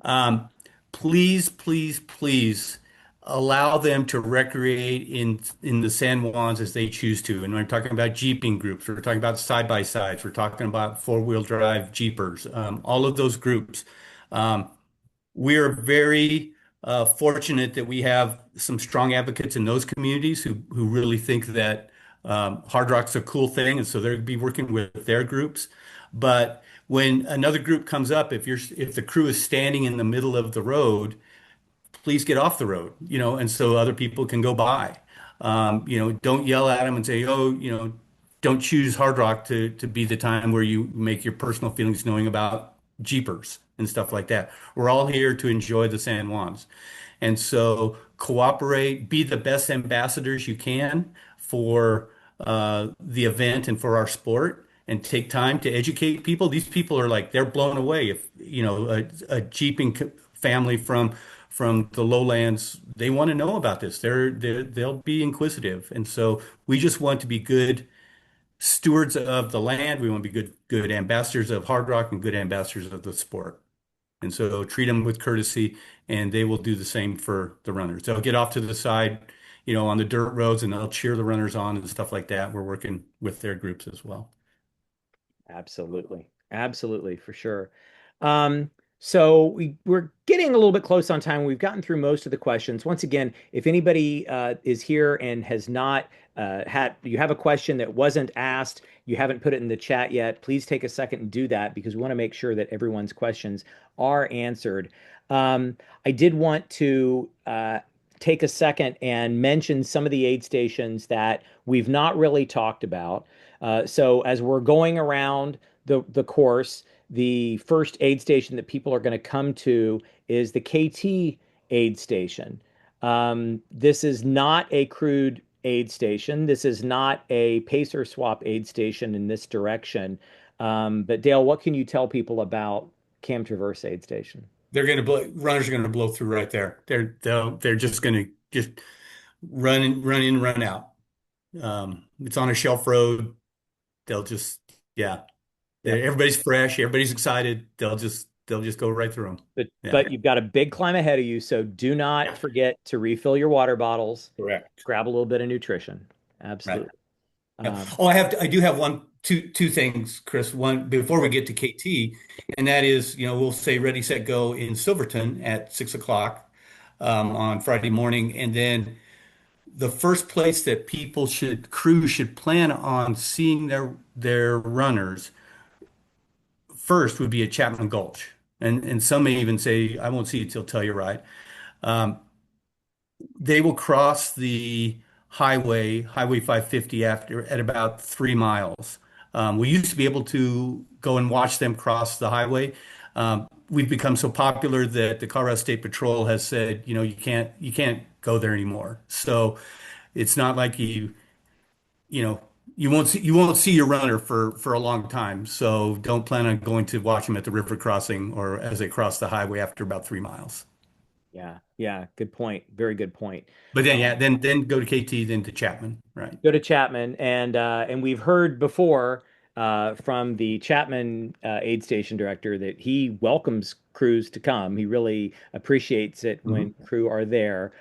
Um, please, please, please allow them to recreate in the San Juans as they choose to. And we're talking about jeeping groups. We're talking about side by sides. We're talking about four-wheel drive jeepers. All of those groups. Um, we're very fortunate that we have some strong advocates in those communities who really think that Hard Rock's a cool thing, and so they'll be working with their groups. But when another group comes up, if the crew is standing in the middle of the road, please get off the road, and so other people can go by. Don't yell at them and say, oh, don't choose Hard Rock to be the time where you make your personal feelings knowing about Jeepers and stuff like that. We're all here to enjoy the San Juans. And so cooperate, be the best ambassadors you can for the event and for our sport, and take time to educate people. These people are like, they're blown away if, a jeeping family from the lowlands, they want to know about this. They'll be inquisitive. And so we just want to be good stewards of the land. We want to be good ambassadors of Hard Rock and good ambassadors of the sport. And so treat them with courtesy, and they will do the same for the runners. They'll get off to the side, on the dirt roads, and they'll cheer the runners on and stuff like that. We're working with their groups as well. Absolutely. Absolutely, for sure. So we're getting a little bit close on time. We've gotten through most of the questions. Once again, if anybody is here and has not you have a question that wasn't asked, you haven't put it in the chat yet, please take a second and do that because we want to make sure that everyone's questions are answered. I did want to take a second and mention some of the aid stations that we've not really talked about. So as we're going around the course, the first aid station that people are going to come to is the KT aid station. This is not a crude aid station. This is not a pacer swap aid station in this direction. But Dale, what can you tell people about Cam Traverse aid station? Runners are going to blow through right there. They're just going to just run in, run out. It's on a shelf road. They'll just, yeah. Yep. Everybody's fresh. Everybody's excited. They'll just go right through them. Yeah. But you've got a big climb ahead of you, so do not Yeah. forget to refill your water bottles. Correct. Grab a little bit of nutrition. Absolutely. Right. Yeah. Oh, I do have two things, Chris. One before we get to KT, and that is, we'll say ready, set, go in Silverton at 6 o'clock on Friday morning, and then the first place that crews should plan on seeing their runners first would be at Chapman Gulch. And some may even say, I won't see it till Telluride. Um, they will cross the Highway 550 at about 3 miles. We used to be able to go and watch them cross the highway. we've become so popular that the Colorado State Patrol has said, you can't go there anymore. So it's not like you know, you won't see your runner for a long time. So don't plan on going to watch them at the river crossing or as they cross the highway after about 3 miles. Yeah, yeah, good point. Very good point. But then yeah, then go to KT, then to Chapman, right? Go to Chapman, and we've heard before from the Chapman aid station director that he welcomes crews to come. He really appreciates it when Mhm. crew are there.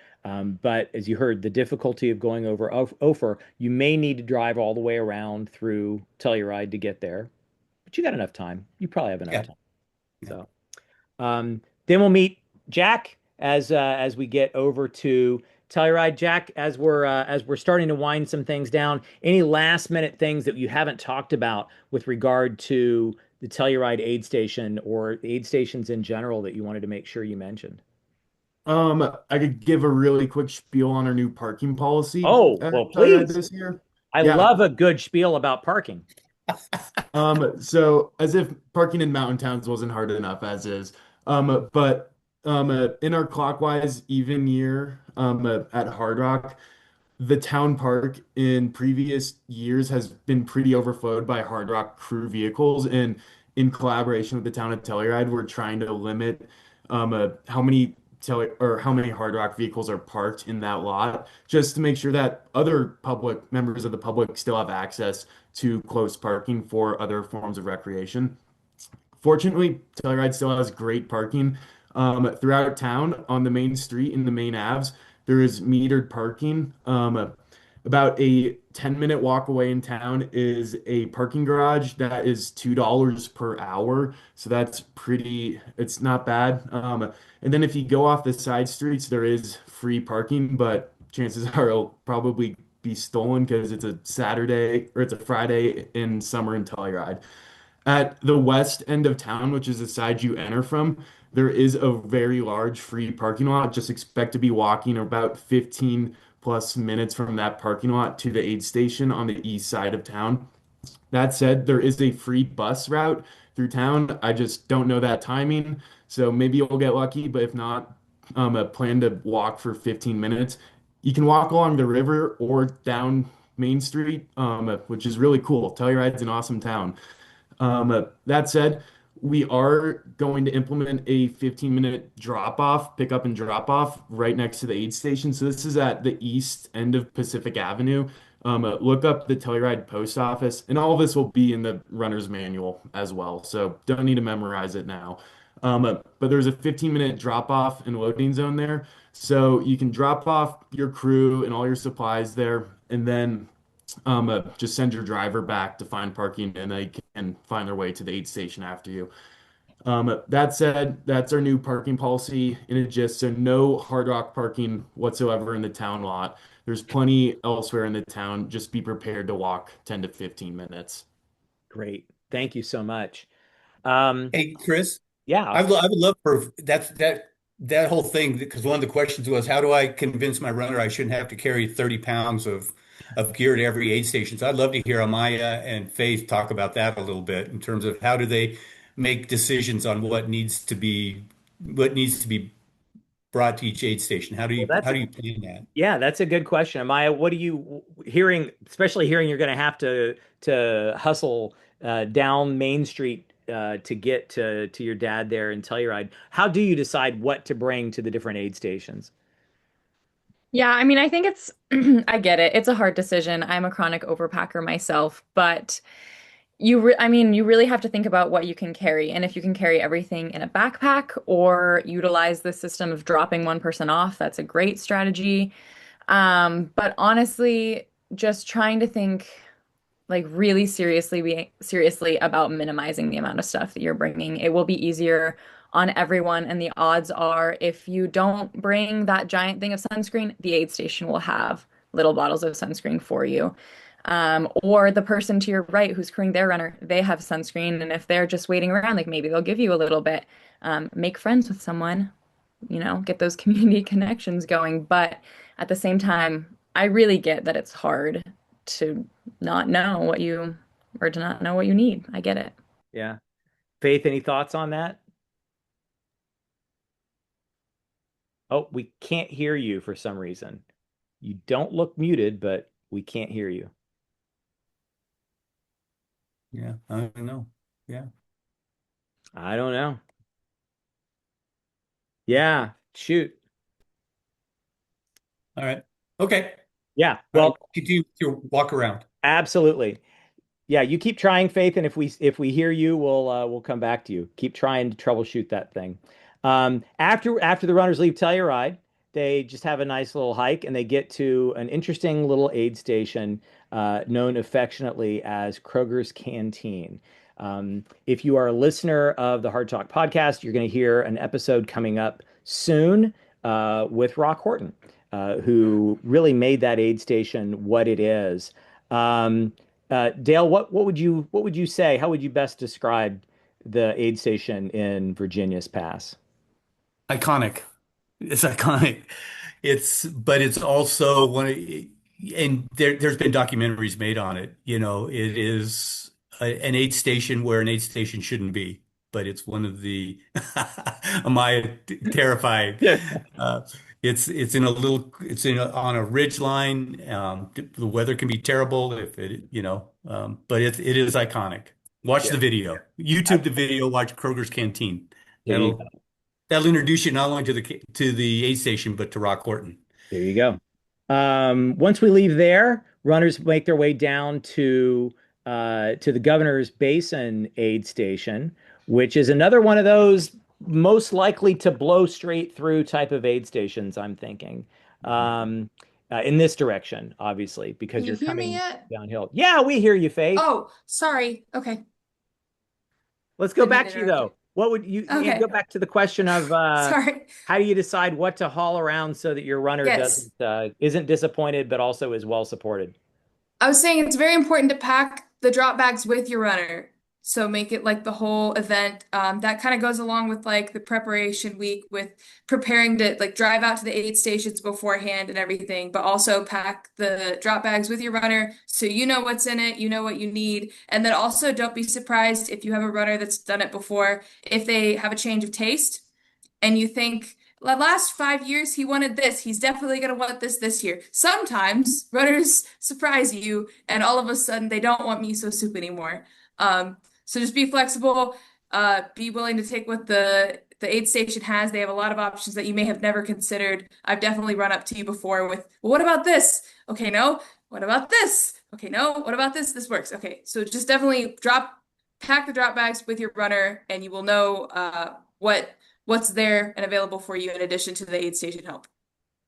But as you heard, the difficulty of going over Ophir, you may need to drive all the way around through Telluride to get there. But you got enough time. You probably have enough Yeah. time. Yeah. So. Then we'll meet Jack as we get over to Telluride. Jack, as we're starting to wind some things down, any last minute things that you haven't talked about with regard to the Telluride aid station or aid stations in general that you wanted to make sure you mentioned? I could give a really quick spiel on our new parking policy Oh, at well, Telluride please. this year. I Yeah. love a good spiel about parking. So as if parking in mountain towns wasn't hard enough as is. But in our clockwise even year at Hard Rock, the town park in previous years has been pretty overflowed by Hard Rock crew vehicles, and in collaboration with the town of Telluride, we're trying to limit how many Hard Rock vehicles are parked in that lot, just to make sure that other public members of the public still have access to close parking for other forms of recreation. Fortunately, Telluride still has great parking throughout town on the main street in the main Avs. There is metered parking. About a 10-minute walk away in town is a parking garage that is $2 per hour. So it's not bad. And then if you go off the side streets, there is free parking, but chances are it'll probably be stolen because it's a Saturday or it's a Friday in summer in Telluride. At the west end of town, which is the side you enter from, there is a very large free parking lot. Just expect to be walking about 15 plus minutes from that parking lot to the aid station on the east side of town. That said, there is a free bus route through town. I just don't know that timing, so maybe you'll get lucky, but if not, a plan to walk for 15 minutes. You can walk along the river or down Main Street, which is really cool. Telluride's an awesome town. That said, we are going to implement a 15-minute drop off, pick up and drop off right next to the aid station. So this is at the east end of Pacific Avenue. Look up the Telluride post office, and all of this will be in the runner's manual as well. So don't need to memorize it now. But there's a 15-minute drop off and loading zone there. So you can drop off your crew and all your supplies there, and then just send your driver back to find parking and they can find their way to the aid station after you. That said, that's our new parking policy in a gist. So no Hard Rock parking whatsoever in the town lot. There's plenty elsewhere in the town. Just be prepared to walk 10 to 15 minutes. Great. Thank you so much. Um, Hey, Chris, yeah. I would love for that whole thing because one of the questions was how do I convince my runner I shouldn't have to carry 30 pounds of gear to every aid station. So I'd love to hear Amaya and Faith talk about that a little bit in terms of how do they make decisions on what needs to be brought to each aid station. How do Well, you how do you plan that? yeah, that's a good question. Amaya, what are you hearing, especially hearing you're going to have to hustle down Main Street to get to your dad there in Telluride. How do you decide what to bring to the different aid stations? Yeah, I mean, I think I get it. It's a hard decision. I'm a chronic overpacker myself, but I mean, you really have to think about what you can carry and if you can carry everything in a backpack or utilize the system of dropping one person off. That's a great strategy. But honestly, just trying to think like really seriously about minimizing the amount of stuff that you're bringing. It will be easier on everyone, and the odds are if you don't bring that giant thing of sunscreen, the aid station will have little bottles of sunscreen for you. Or the person to your right who's crewing their runner, they have sunscreen, and if they're just waiting around, like maybe they'll give you a little bit. Make friends with someone, get those community connections going. But at the same time, I really get that it's hard to not know what you or to not know what you need. I get it. Yeah. Faith, any thoughts on that? Oh, we can't hear you for some reason. You don't look muted, but we can't hear you. Yeah, I don't know. Yeah. I don't know. Yeah, shoot. All right. Okay. Yeah, All right. well, Continue your walk around. absolutely. Yeah, you keep trying, Faith, and if we hear you, we'll come back to you. Keep trying to troubleshoot that thing. After the runners leave Telluride, they just have a nice little hike, and they get to an interesting little aid station known affectionately as Kroger's Canteen. If you are a listener of the Hard Talk podcast, you're going to hear an episode coming up soon with Rock Horton, who really made that aid station what it is. Um, Dale, what would you say? How would you best describe the aid station in Virginia's Pass? Iconic. It's iconic. But it's also and there's been documentaries made on it. It is an aid station where an aid station shouldn't be, but it's one of the, am I terrified? Yeah. Uh, on a ridge line. The weather can be terrible but it is iconic. Watch Yeah. the video. YouTube the video, watch Kroger's Canteen. There you That'll introduce you not only to the aid station, but to Rock Horton. There you go. Once we leave there, runners make their way down to the Governor's Basin aid station, which is another one of those most likely to blow straight through type of aid stations, I'm thinking. In this direction, obviously, because Can you you're hear me coming yet? downhill. Yeah, we hear you, Faith. Oh, sorry. Okay. Let's go Didn't mean back to to you interrupt though. What would you Okay. go back to the question of Sorry. how do you decide what to haul around so that your runner Yes. doesn't isn't disappointed but also is well supported? I was saying it's very important to pack the drop bags with your runner. So make it like the whole event. That kind of goes along with like the preparation week with preparing to like drive out to the aid stations beforehand and everything, but also pack the drop bags with your runner so you know what's in it, you know what you need. And then also don't be surprised if you have a runner that's done it before, if they have a change of taste and you think the last 5 years he wanted this. He's definitely going to want this year. Sometimes runners surprise you, and all of a sudden they don't want miso soup anymore. So just be flexible. Be willing to take what the aid station has. They have a lot of options that you may have never considered. I've definitely run up to you before with, well, what about this? Okay, no. What about this? Okay, no. What about this? This works. Okay, so just definitely pack the drop bags with your runner, and you will know what's there and available for you in addition to the aid station help.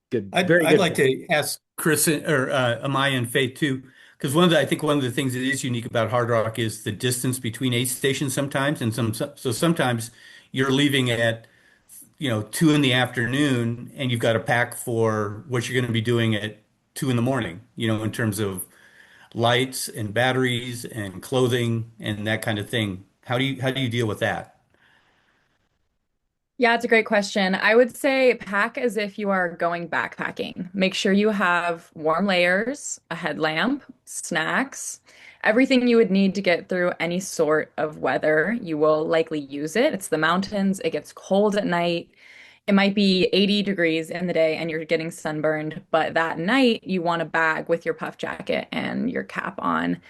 Good, I'd, very I'd good like point. to ask Chris or Amaya and Faith too, because I think one of the things that is unique about Hard Rock is the distance between aid stations sometimes, and so sometimes you're leaving at 2 in the afternoon, and you've got to pack for what you're going to be doing at 2 in the morning. In terms of lights and batteries and clothing and that kind of thing. How do you deal with that? Yeah, it's a great question. I would say pack as if you are going backpacking. Make sure you have warm layers, a headlamp, snacks, everything you would need to get through any sort of weather. You will likely use it. It's the mountains. It gets cold at night. It might be 80 degrees in the day and you're getting sunburned, but that night you want a bag with your puff jacket and your cap on.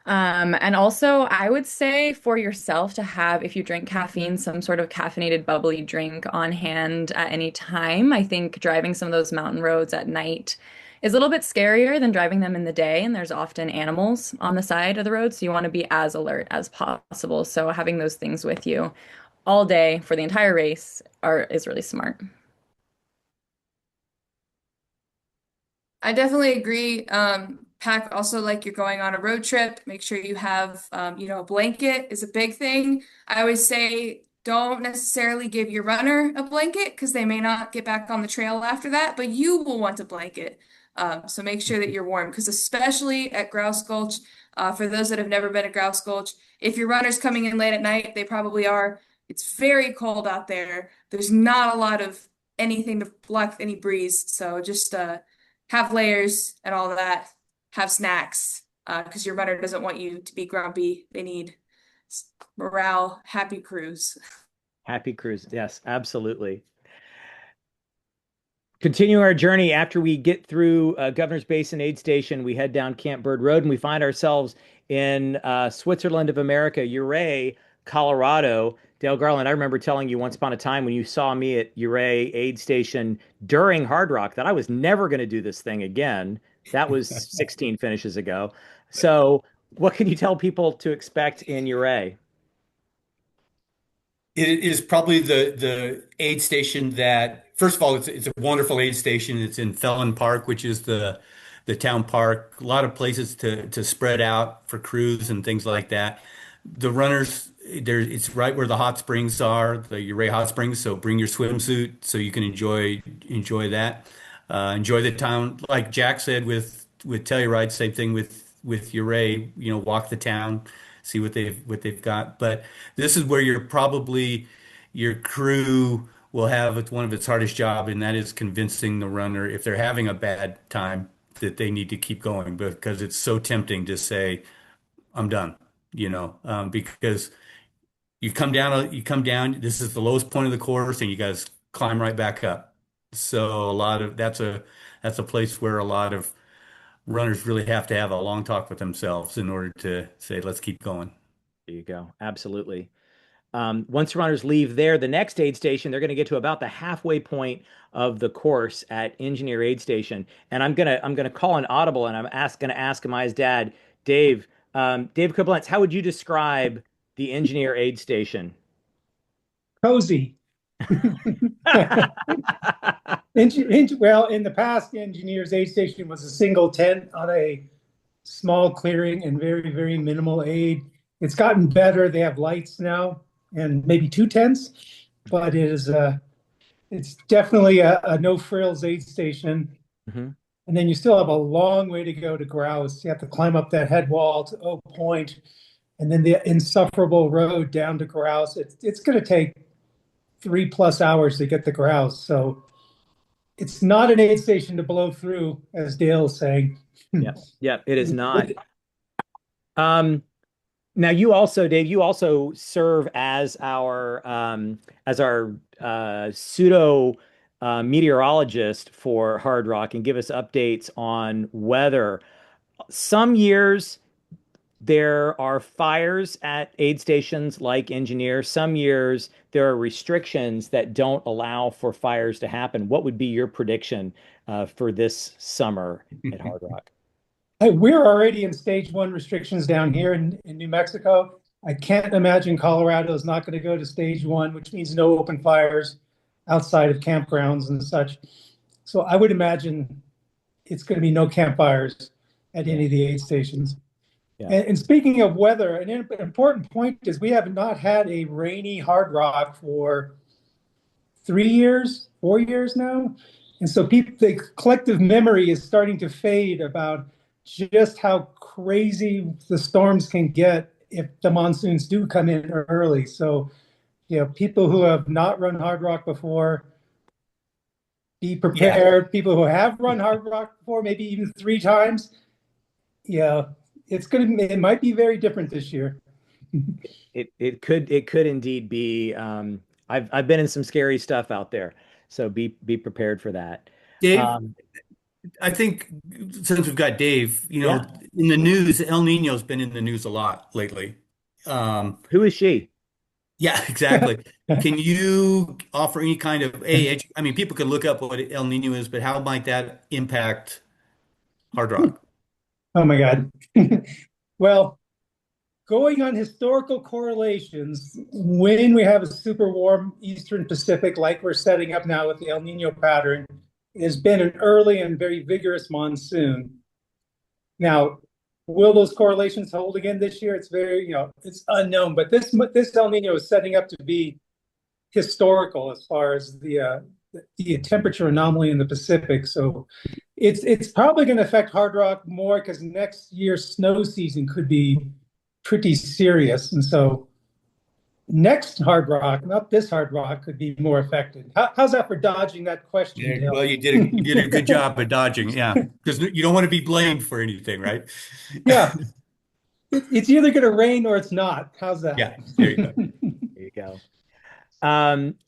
And also, I would say for yourself to have, if you drink caffeine, some sort of caffeinated bubbly drink on hand at any time. I think driving some of those mountain roads at night is a little bit scarier than driving them in the day, and there's often animals on the side of the road, so you want to be as alert as possible. So having those things with you all day for the entire race is really smart. I definitely agree. Pack also like you're going on a road trip. Make sure you have, a blanket is a big thing. I always say don't necessarily give your runner a blanket because they may not get back on the trail after that, but you will want a blanket. So make sure that you're warm because especially at Grouse Gulch, for those that have never been at Grouse Gulch, if your runner's coming in late at night, they probably are. It's very cold out there. There's not a lot of anything to block any breeze. So just have layers and all that. Have snacks because your runner doesn't want you to be grumpy. They need morale, happy cruise. Happy cruise. Yes, absolutely. Continuing our journey after we get through Governor's Basin Aid Station, we head down Camp Bird Road and we find ourselves in Switzerland of America, Ouray, Colorado. Dale Garland, I remember telling you once upon a time when you saw me at Ouray Aid Station during Hardrock that I was never going to do this thing again. That was 16 finishes ago. So, what can you tell people to expect in Ouray? It is probably the aid station that, first of all, it's a wonderful aid station. It's in Felon Park, which is the town park. A lot of places to spread out for crews and things like that. The runners there, it's right where the hot springs are, the Uray Hot Springs. So bring your swimsuit so you can enjoy that. Enjoy the town, like Jack said with Telluride. Same thing with Uray. You know, walk the town, see what they've got. But this is where your crew will have one of its hardest job, and that is convincing the runner if they're having a bad time that they need to keep going because it's so tempting to say, I'm done, because you come down, this is the lowest point of the course, and you guys climb right back up. So a lot of that's a place where a lot of runners really have to have a long talk with themselves in order to say, let's keep going. There you go. Absolutely. Once runners leave there, the next aid station, they're going to get to about the halfway point of the course at Engineer Aid Station. And I'm gonna call an audible, and gonna ask Amaya's dad, Dave. Dave Koblenz, how would you describe the Engineer Aid Station? Cozy. Well, in the past, the engineer's aid station was a single tent on a small clearing and very, very minimal aid. It's gotten better. They have lights now and maybe two tents, but it's definitely a no frills aid station. Mm-hmm. And then you still have a long way to go to Grouse. You have to climb up that head wall to Oak Point, and then the insufferable road down to Grouse. It's going to take 3+ hours to get to Grouse. So it's not an aid station to blow through, as Dale's saying. Yeah, it is not. Now you also, Dave, you also serve as our pseudo meteorologist for Hardrock and give us updates on weather. Some years there are fires at aid stations like Engineer. Some years there are restrictions that don't allow for fires to happen. What would be your prediction for this summer at Hardrock? We're already in stage 1 restrictions down here in New Mexico. I can't imagine Colorado is not going to go to stage 1, which means no open fires outside of campgrounds and such. So I would imagine it's going to be no campfires at any of the aid stations. Yeah. And speaking of weather, an important point is we have not had a rainy Hardrock for 3 years, 4 years now. And so the collective memory is starting to fade about just how crazy the storms can get if the monsoons do come in early. So, people who have not run Hardrock before, be prepared. Yeah. People who have run Hardrock before, maybe even 3 times, it might be very different this year. It could indeed be. I've been in some scary stuff out there, so be prepared for that. Dave, I think since we've got Dave, in the news, El Nino's been in the news a lot lately. Who is she? Yeah, exactly. Can you offer any kind of I mean, people can look up what El Nino is, but how might that impact Hardrock? Oh my God. Well, going on historical correlations, when we have a super warm Eastern Pacific, like we're setting up now with the El Nino pattern, it has been an early and very vigorous monsoon. Now, will those correlations hold again this year? It's very, it's unknown, but this El Nino is setting up to be historical as far as the temperature anomaly in the Pacific. So it's probably going to affect Hardrock more because next year's snow season could be pretty serious. And so next Hardrock, not this Hardrock, could be more affected. How's that for dodging that question? Yeah, well, you did a good job of dodging, yeah, because you don't want to be blamed for anything, right? Yeah, it's either going to rain or it's not. How's that? Yeah, there you go. There you go.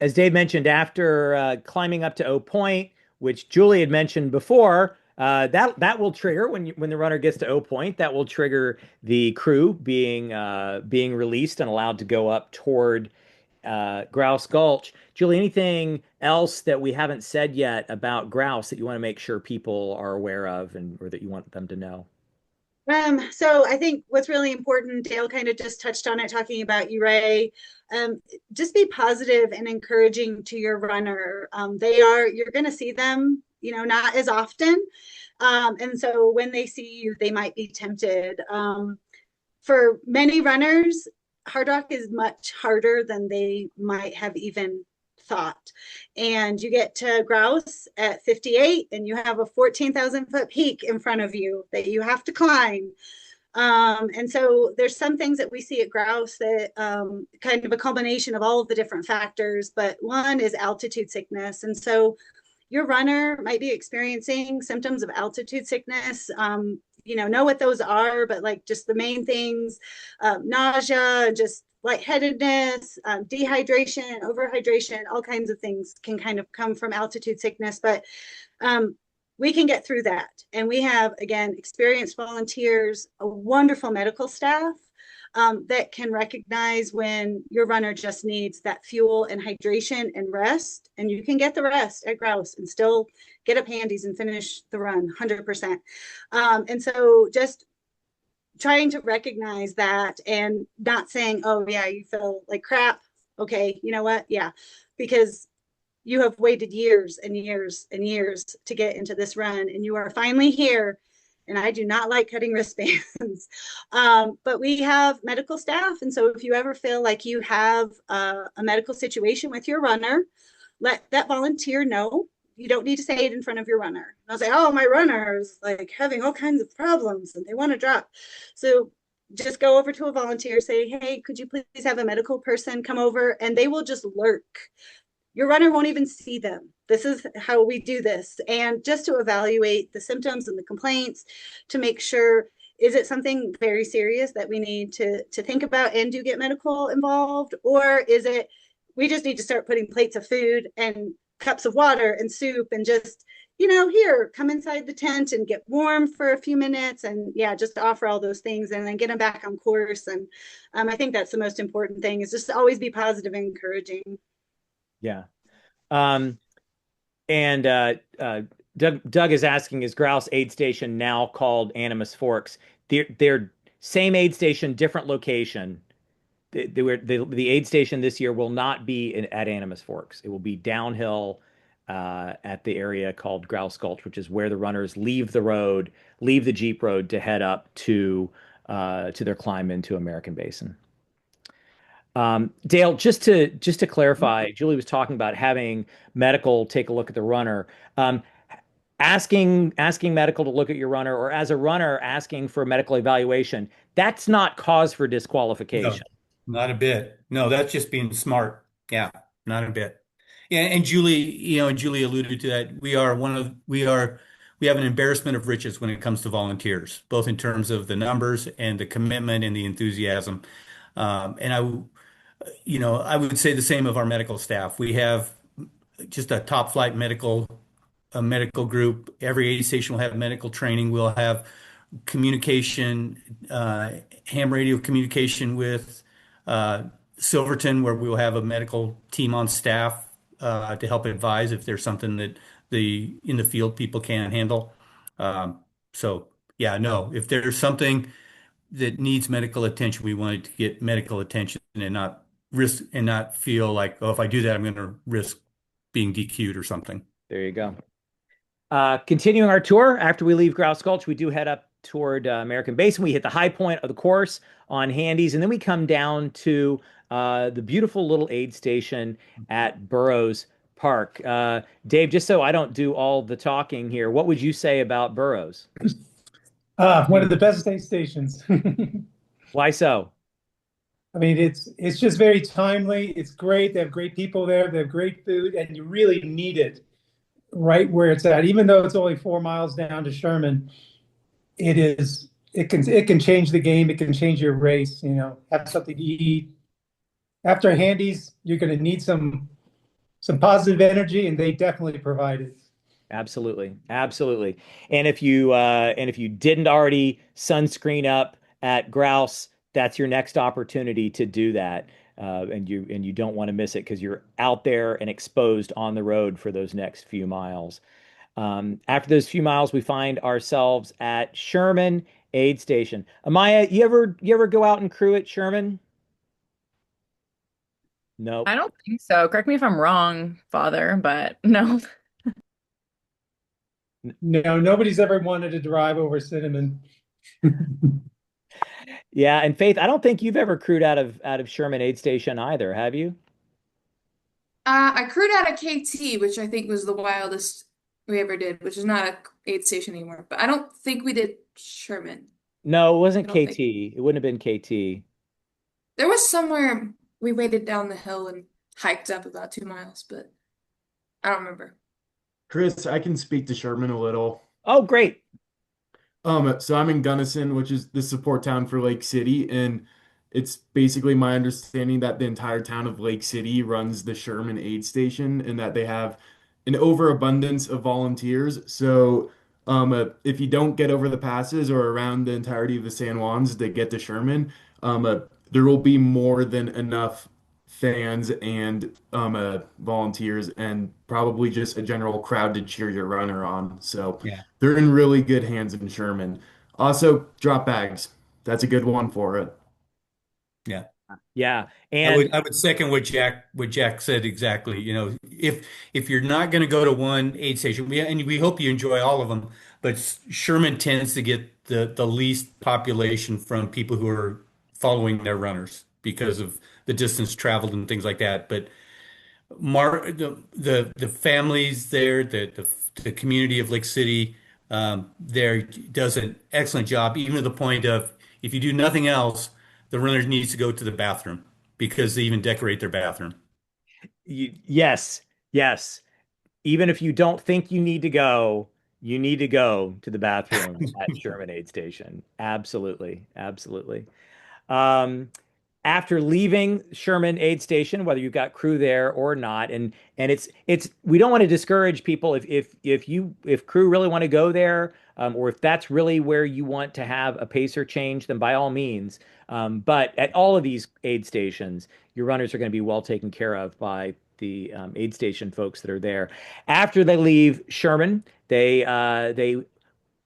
As Dave mentioned, after climbing up to O Point, which Julie had mentioned before. That will trigger when the runner gets to O point. That will trigger the crew being released and allowed to go up toward Grouse Gulch. Julie, anything else that we haven't said yet about grouse that you want to make sure people are aware of and or that you want them to know? So I think what's really important, Dale kind of just touched on it, talking about Uray. Just be positive and encouraging to your runner. You're going to see them, not as often. And so when they see you, they might be tempted. For many runners, Hardrock is much harder than they might have even thought. And you get to Grouse at 58 and you have a 14,000-foot peak in front of you that you have to climb. And so there's some things that we see at Grouse that kind of a combination of all of the different factors, but one is altitude sickness. And so your runner might be experiencing symptoms of altitude sickness. Know what those are, but like just the main things, nausea, just lightheadedness, dehydration, overhydration, all kinds of things can kind of come from altitude sickness, but we can get through that. And we have, again, experienced volunteers, a wonderful medical staff that can recognize when your runner just needs that fuel and hydration and rest. And you can get the rest at Grouse and still get up handies and finish the run 100%. And so just trying to recognize that and not saying, oh, yeah, you feel like crap. Okay, you know what? Yeah, because you have waited years and years and years to get into this run and you are finally here. And I do not like cutting wristbands, but we have medical staff. And so if you ever feel like you have a medical situation with your runner, let that volunteer know. You don't need to say it in front of your runner. I'll say, oh, my runner is like having all kinds of problems and they want to drop. So just go over to a volunteer, say, hey, could you please have a medical person come over? And they will just lurk. Your runner won't even see them. This is how we do this. And just to evaluate the symptoms and the complaints to make sure, is it something very serious that we need to think about and do get medical involved? Or is it, we just need to start putting plates of food and cups of water and soup and just, here, come inside the tent and get warm for a few minutes and just offer all those things and then get them back on course. And I think that's the most important thing is just always be positive and encouraging. Yeah. And Doug is asking, is Grouse aid station now called Animas Forks? They're same aid station, different location. The aid station this year will not be at Animas Forks. It will be downhill at the area called Grouse Gulch, which is where the runners leave the Jeep road to head up to their climb into American Basin. Dale, just to clarify, Julie was talking about having medical take a look at the runner. Asking medical to look at your runner, or as a runner asking for a medical evaluation, that's not cause for disqualification. No, not a bit. No, that's just being smart. Yeah, not a bit. Yeah, and Julie, Julie alluded to that. We have an embarrassment of riches when it comes to volunteers, both in terms of the numbers and the commitment and the enthusiasm. And I would say the same of our medical staff. We have just a top flight medical group. Every aid station will have medical training. We'll have communication, ham radio communication with Silverton, where we'll have a medical team on staff to help advise if there's something that in the field people can't handle. So yeah, no, if there's something that needs medical attention, we want it to get medical attention and not feel like, oh, if I do that, I'm going to risk being DQ'd or something. There you go. Continuing our tour, after we leave Grouse Gulch, we do head up toward American Basin. We hit the high point of the course on Handies, and then we come down to the beautiful little aid station at Burroughs Park. Dave, just so I don't do all the talking here, what would you say about Burroughs? One of the best aid stations. Why so? I mean, it's just very timely. It's great. They have great people there. They have great food, and you really need it right where it's at. Even though it's only 4 miles down to Sherman, it can change the game. It can change your race. Have something to eat. After Handies, you're going to need some positive energy, and they definitely provide it. Absolutely. Absolutely. And if you didn't already sunscreen up at Grouse, that's your next opportunity to do that. And you don't want to miss it because you're out there and exposed on the road for those next few miles. After those few miles, we find ourselves at Sherman Aid Station. Amaya, you ever go out and crew at Sherman? I Nope. don't think so. Correct me if I'm wrong, Father, but no. No, nobody's ever wanted to drive over Cinnamon. Yeah, and Faith, I don't think you've ever crewed out of Sherman Aid Station either, have you? I crewed out at KT, which I think was the wildest we ever did, which is not a aid station anymore. But I don't think we did Sherman. No, it I wasn't don't think. KT. It wouldn't have been KT. There was somewhere we waded down the hill and hiked up about 2 miles, but I don't remember. Chris, I can speak to Sherman a little. Oh, great. So I'm in Gunnison, which is the support town for Lake City, and it's basically my understanding that the entire town of Lake City runs the Sherman Aid Station and that they have an overabundance of volunteers. So if you don't get over the passes or around the entirety of the San Juans to get to Sherman, there will be more than enough fans and volunteers and probably just a general crowd to cheer your runner on. So Yeah. they're in really good hands in Sherman. Also, drop bags. That's a good one for it. Yeah. Yeah. I And would I would second what Jack said exactly. If you're not going to go to one aid station, we hope you enjoy all of them, but Sherman tends to get the least population from people who are following their runners because of the distance traveled and things like that. But the families there, the community of Lake City, there does an excellent job, even to the point of if you do nothing else, the runner needs to go to the bathroom because they even decorate their bathroom. yes, yes. Even if you don't think you need to go to the bathroom at Sherman Aid Station. Absolutely. Absolutely. Um, After leaving Sherman Aid Station, whether you've got crew there or not, and it's we don't want to discourage people if crew really want to go there, or if that's really where you want to have a pacer change, then by all means. But at all of these aid stations, your runners are going to be well taken care of by the aid station folks that are there. After they leave Sherman, they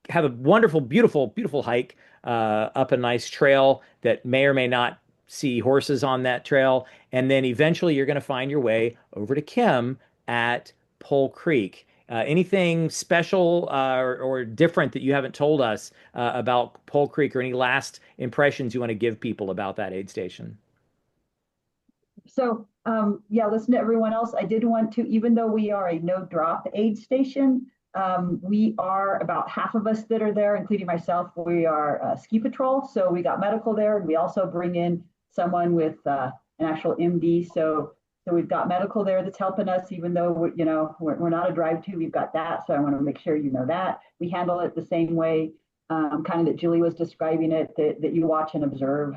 have a wonderful, beautiful, beautiful hike up a nice trail that may or may not see horses on that trail. And then eventually you're going to find your way over to Kim at Pole Creek. Anything special or different that you haven't told us about Pole Creek or any last impressions you want to give people about that aid station? So, yeah, listen to everyone else. I did want to, even though we are a no drop aid station, we are about half of us that are there, including myself. We are ski patrol. So we got medical there, and we also bring in someone with an actual MD. So we've got medical there that's helping us, even though we're not a drive to. We've got that. So I want to make sure you know that we handle it the same way, kind of that Julie was describing it, that you watch and observe.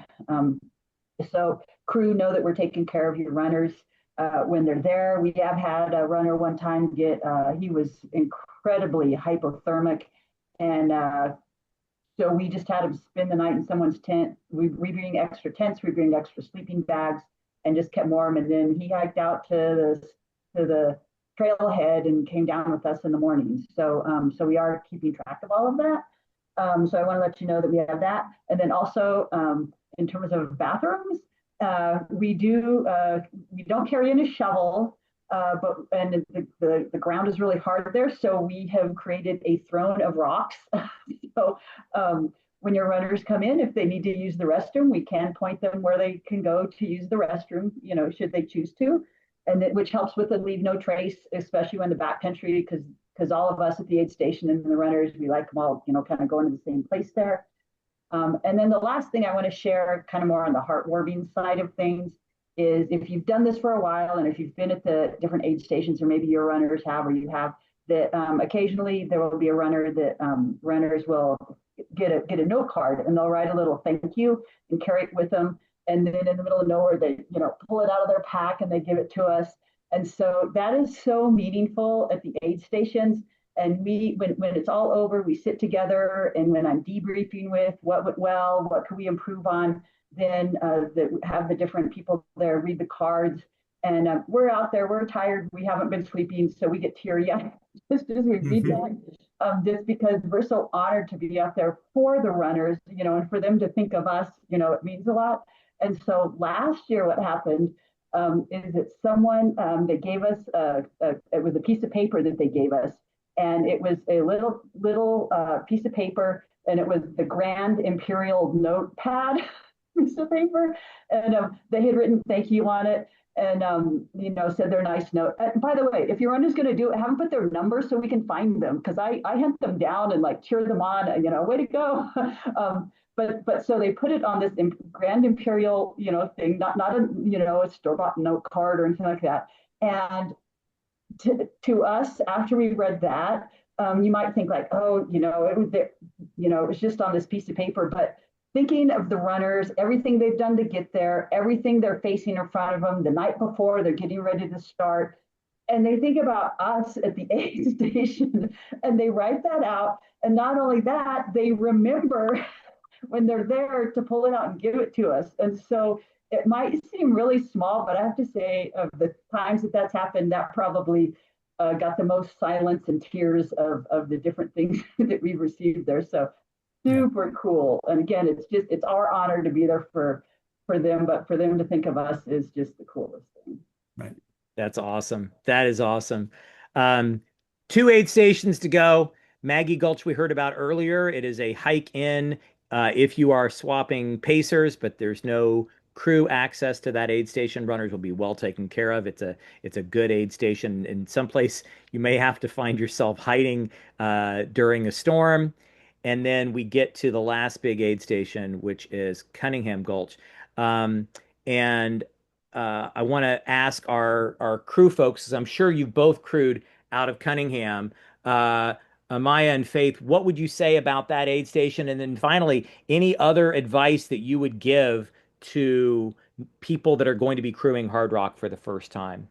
So crew know that we're taking care of your runners when they're there. We have had a runner one time he was incredibly hypothermic, and so we just had him spend the night in someone's tent. We bring extra tents, we bring extra sleeping bags, and just kept warm. And then he hiked out to the trailhead and came down with us in the morning. So we are keeping track of all of that. So I want to let you know that we have that. And then also in terms of bathrooms, we don't carry in a shovel, and the ground is really hard there. So we have created a throne of rocks. So when your runners come in, if they need to use the restroom, we can point them where they can go to use the restroom, should they choose to, which helps with the leave no trace, especially when the backcountry, because all of us at the aid station and the runners, we like them all, kind of going to the same place there. And then the last thing I want to share, kind of more on the heartwarming side of things, is if you've done this for a while and if you've been at the different aid stations, or maybe your runners have, or you have, that occasionally there will be a runner that runners will get a note card, and they'll write a little thank you and carry it with them. And then in the middle of nowhere, they pull it out of their pack and they give it to us. And so that is so meaningful at the aid stations. And when it's all over, we sit together, and when I'm debriefing with what went well, what could we improve on, then have the different people there read the cards. And we're out there, we're tired, we haven't been sleeping, so we get teary eyed just as we read that. Just because we're so honored to be out there for the runners, and for them to think of us, it means a lot. And so last year, what happened is that someone that gave us it was a piece of paper that they gave us, and it was a little piece of paper, and it was the Grand Imperial Notepad piece of paper, and they had written thank you on it, and said their nice note. And by the way, if your runner's going to do it, have them put their number so we can find them, because I hunt them down and like cheer them on, way to go. But so they put it on this Grand Imperial thing, not a store-bought note card or anything like that. And to us, after we read that, you might think like, oh, it was just on this piece of paper. But thinking of the runners, everything they've done to get there, everything they're facing in front of them the night before they're getting ready to start, and they think about us at the aid station, and they write that out. And not only that, they remember when they're there to pull it out and give it to us. And so it might seem really small, but I have to say, of the times that that's happened, that probably got the most silence and tears of the different things that we've received there. So super cool. And again, it's our honor to be there for them, but for them to think of us is just the coolest thing. Right. That's awesome. That is awesome. 2 aid stations to go. Maggie Gulch we heard about earlier. It is a hike in if you are swapping pacers, but there's no crew access to that aid station. Runners will be well taken care of. It's a good aid station. In some place, you may have to find yourself hiding during a storm. And then we get to the last big aid station, which is Cunningham Gulch. And I want to ask our crew folks, because I'm sure you've both crewed out of Cunningham. Amaya and Faith, what would you say about that aid station? And then finally, any other advice that you would give to people that are going to be crewing Hardrock for the first time?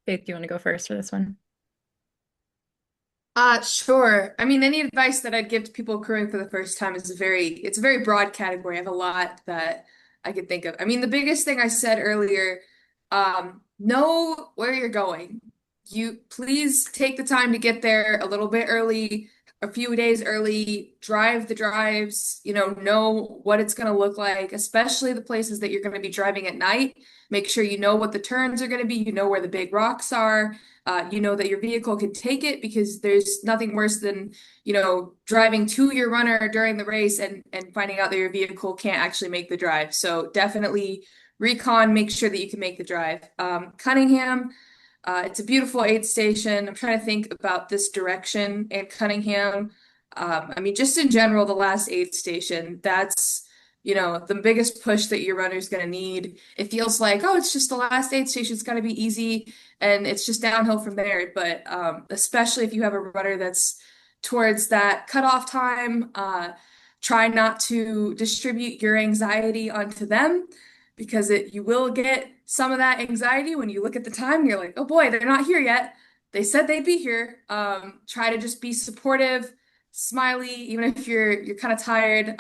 Faith, do you want to go first for this one? Sure. I mean, any advice that I'd give to people crewing for the first time is it's a very broad category. I have a lot that I could think of. I mean, the biggest thing I said earlier, know where you're going. You please take the time to get there a little bit early, a few days early, drive the drives, know what it's going to look like, especially the places that you're going to be driving at night. Make sure you know what the turns are going to be, where the big rocks are, that your vehicle can take it, because there's nothing worse than, driving to your runner during the race and finding out that your vehicle can't actually make the drive. So definitely recon, make sure that you can make the drive. Cunningham, it's a beautiful aid station. I'm trying to think about this direction in Cunningham. I mean, just in general, the last aid station, that's, the biggest push that your runner's going to need. It feels like, oh, it's just the last aid station. It's going to be easy and it's just downhill from there. But especially if you have a runner that's towards that cutoff time, try not to distribute your anxiety onto them, because you will get some of that anxiety when you look at the time and you're like, oh boy, they're not here yet. They said they'd be here. Try to just be supportive, smiley, even if you're kind of tired.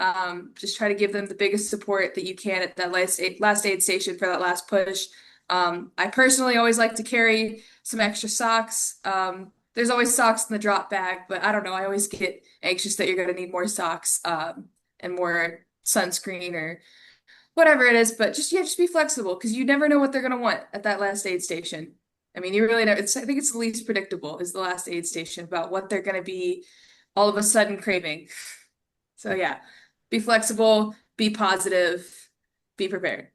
Just try to give them the biggest support that you can at that last aid station for that last push. I personally always like to carry some extra socks. There's always socks in the drop bag, but I don't know. I always get anxious that you're going to need more socks and more sunscreen or whatever it is, but just be flexible, because you never know what they're going to want at that last aid station. I mean, you really know. I think it's the least predictable is the last aid station about what they're going to be all of a sudden craving. So yeah, be flexible, be positive, be prepared.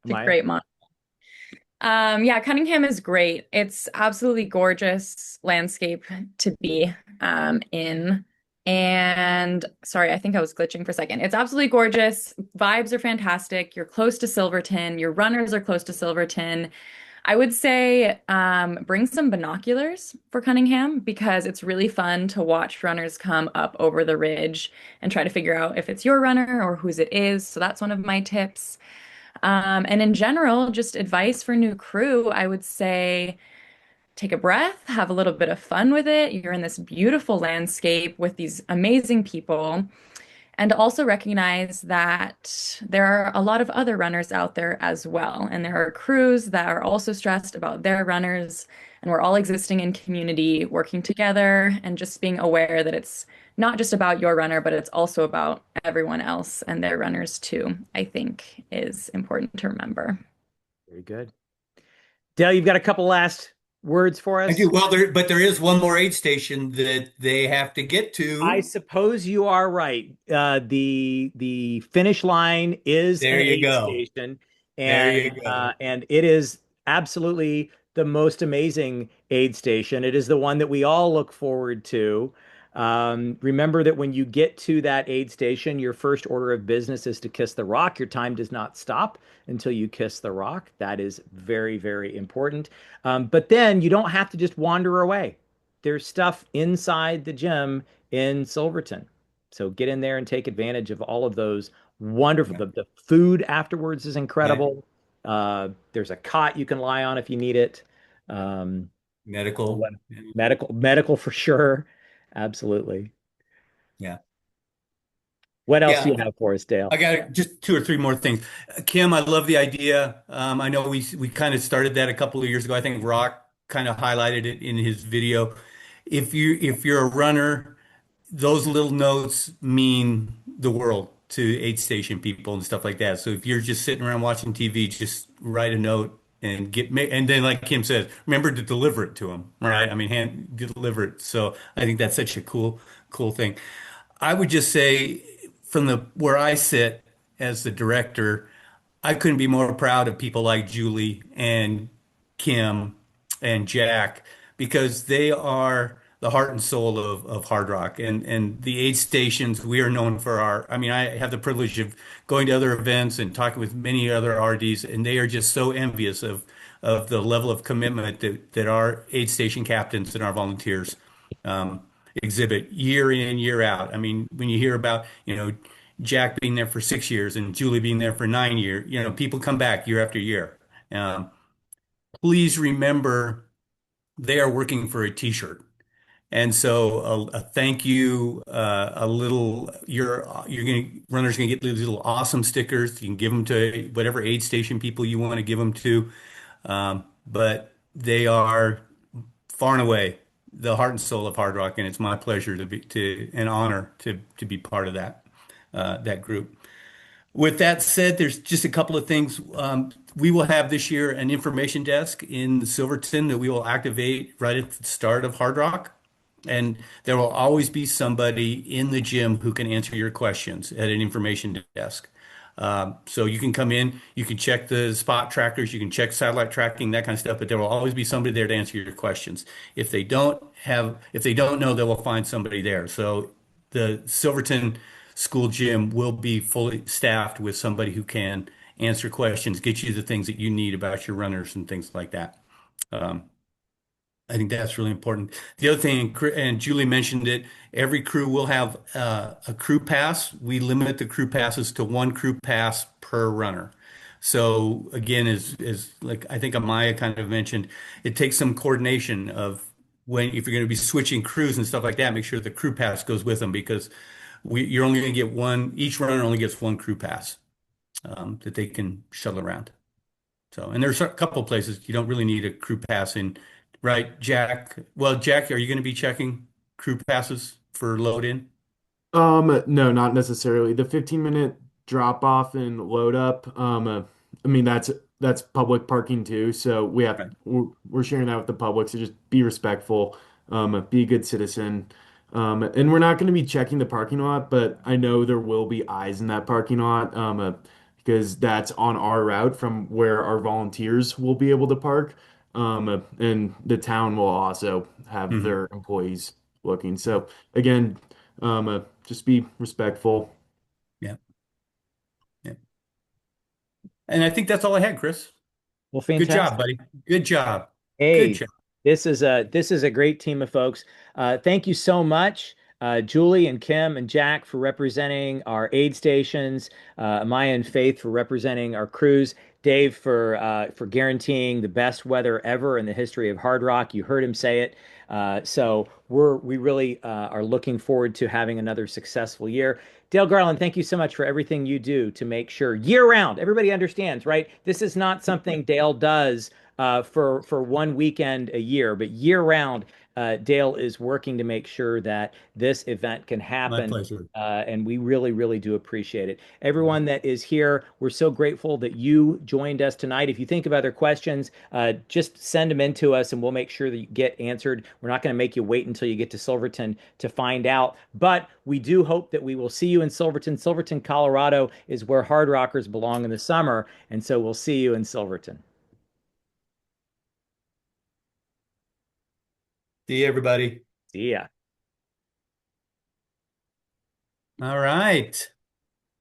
It's a great motto. Yeah, Cunningham is great. It's absolutely gorgeous landscape to be in. And sorry, I think I was glitching for a second. It's absolutely gorgeous. Vibes are fantastic. You're close to Silverton. Your runners are close to Silverton. I would say bring some binoculars for Cunningham, because it's really fun to watch runners come up over the ridge and try to figure out if it's your runner or whose it is. So that's one of my tips. And in general, just advice for new crew, I would say take a breath, have a little bit of fun with it. You're in this beautiful landscape with these amazing people. And also recognize that there are a lot of other runners out there as well. And there are crews that are also stressed about their runners. And we're all existing in community, working together, and just being aware that it's not just about your runner, but it's also about everyone else and their runners too, I think is important to remember. Very good. Dale, you've got a couple last words for I us? do. Well, but there is one more aid station that they have to get I to. suppose you are right. The finish line is There an you aid go. station, There you go. and it is absolutely the most amazing aid station. It is the one that we all look forward to. Remember that when you get to that aid station, your first order of business is to kiss the rock. Your time does not stop until you kiss the rock. That is very, very important. But then you don't have to just wander away. There's stuff inside the gym in Silverton. So get in there and take advantage of all of those wonderful. Yeah. The food afterwards is Yeah. incredible. There's a cot you can lie on if you need it. Um, Medical. medical for sure. Absolutely. Yeah. What else do Yeah. you have for us, Dale? I got just two or three more things. Kim, I love the idea. I know we kind of started that a couple of years ago. I think Rock kind of highlighted it in his video. If you're a runner, those little notes mean the world to aid station people and stuff like that. So if you're just sitting around watching TV, just write a note and and then like Kim says, remember to deliver it to them, right? I mean, hand deliver it. So I think that's such a cool thing. I would just say from the where I sit as the director, I couldn't be more proud of people like Julie and Kim and Jack because they are the heart and soul of Hard Rock and the aid stations. We are known for I mean, I have the privilege of going to other events and talking with many other RDs, and they are just so envious of the level of commitment that our aid station captains and our volunteers um, exhibit year in, year out. I mean, when you hear about, Jack being there for 6 years and Julie being there for 9 years, people come back year after year. Um, Please remember they are working for a t-shirt. And so a thank you, a little, you're going runners going to get these little awesome stickers. You can give them to whatever aid station people you want to give them to. But they are far and away the heart and soul of Hard Rock, and it's my pleasure to be an honor to be part of that group. With that said, there's just a couple of things. We will have this year an information desk in Silverton that we will activate right at the start of Hard Rock. And there will always be somebody in the gym who can answer your questions at an information desk. So you can come in, you can check the spot trackers, you can check satellite tracking, that kind of stuff, but there will always be somebody there to answer your questions. If they don't know, they will find somebody there. So the Silverton School gym will be fully staffed with somebody who can answer questions, get you the things that you need about your runners and things like that. Um, I think that's really important. The other thing, and Julie mentioned it, every crew will have a crew pass. We limit the crew passes to one crew pass per runner. So again, is like I think Amaya kind of mentioned, it takes some coordination of if you're going to be switching crews and stuff like that, make sure the crew pass goes with them because you're only going to get one, each runner only gets one crew pass that they can shuttle around. So, and there's a couple of places you don't really need a crew pass in, right, Jack? Well, Jack, are you going to be checking crew passes for load in? No, not necessarily. The 15-minute drop off and load up. I mean that's public parking too, so Right. we're sharing that with the public. So just be respectful, be a good citizen. And we're not going to be checking the parking lot, but I know there will be eyes in that parking lot, because that's on our route from where our volunteers will be able to park. And the town will also have Hmm. their employees looking. So again, just be respectful. Yeah. Yeah. And I think that's all I had, Chris. Well, Good job, fantastic. buddy. Good job. Good Hey, job. this is a great team of folks. Thank you so much. Julie and Kim and Jack for representing our aid stations, Maya and Faith for representing our crews, Dave for guaranteeing the best weather ever in the history of Hard Rock. You heard him say it. So we really are looking forward to having another successful year. Dale Garland, thank you so much for everything you do to make sure year round, everybody understands, right? This is not something Dale does for one weekend a year, but year round, Dale is working to make sure that this event can My happen. pleasure. And we really, really do appreciate it. Everyone that is here, we're so grateful that you joined us tonight. If you think of other questions, just send them in to us and we'll make sure that you get answered. We're not going to make you wait until you get to Silverton to find out, but we do hope that we will see you in Silverton. Silverton, Colorado is where Hard Rockers belong in the summer. And so we'll see you in Silverton. See you, everybody. See ya. All right.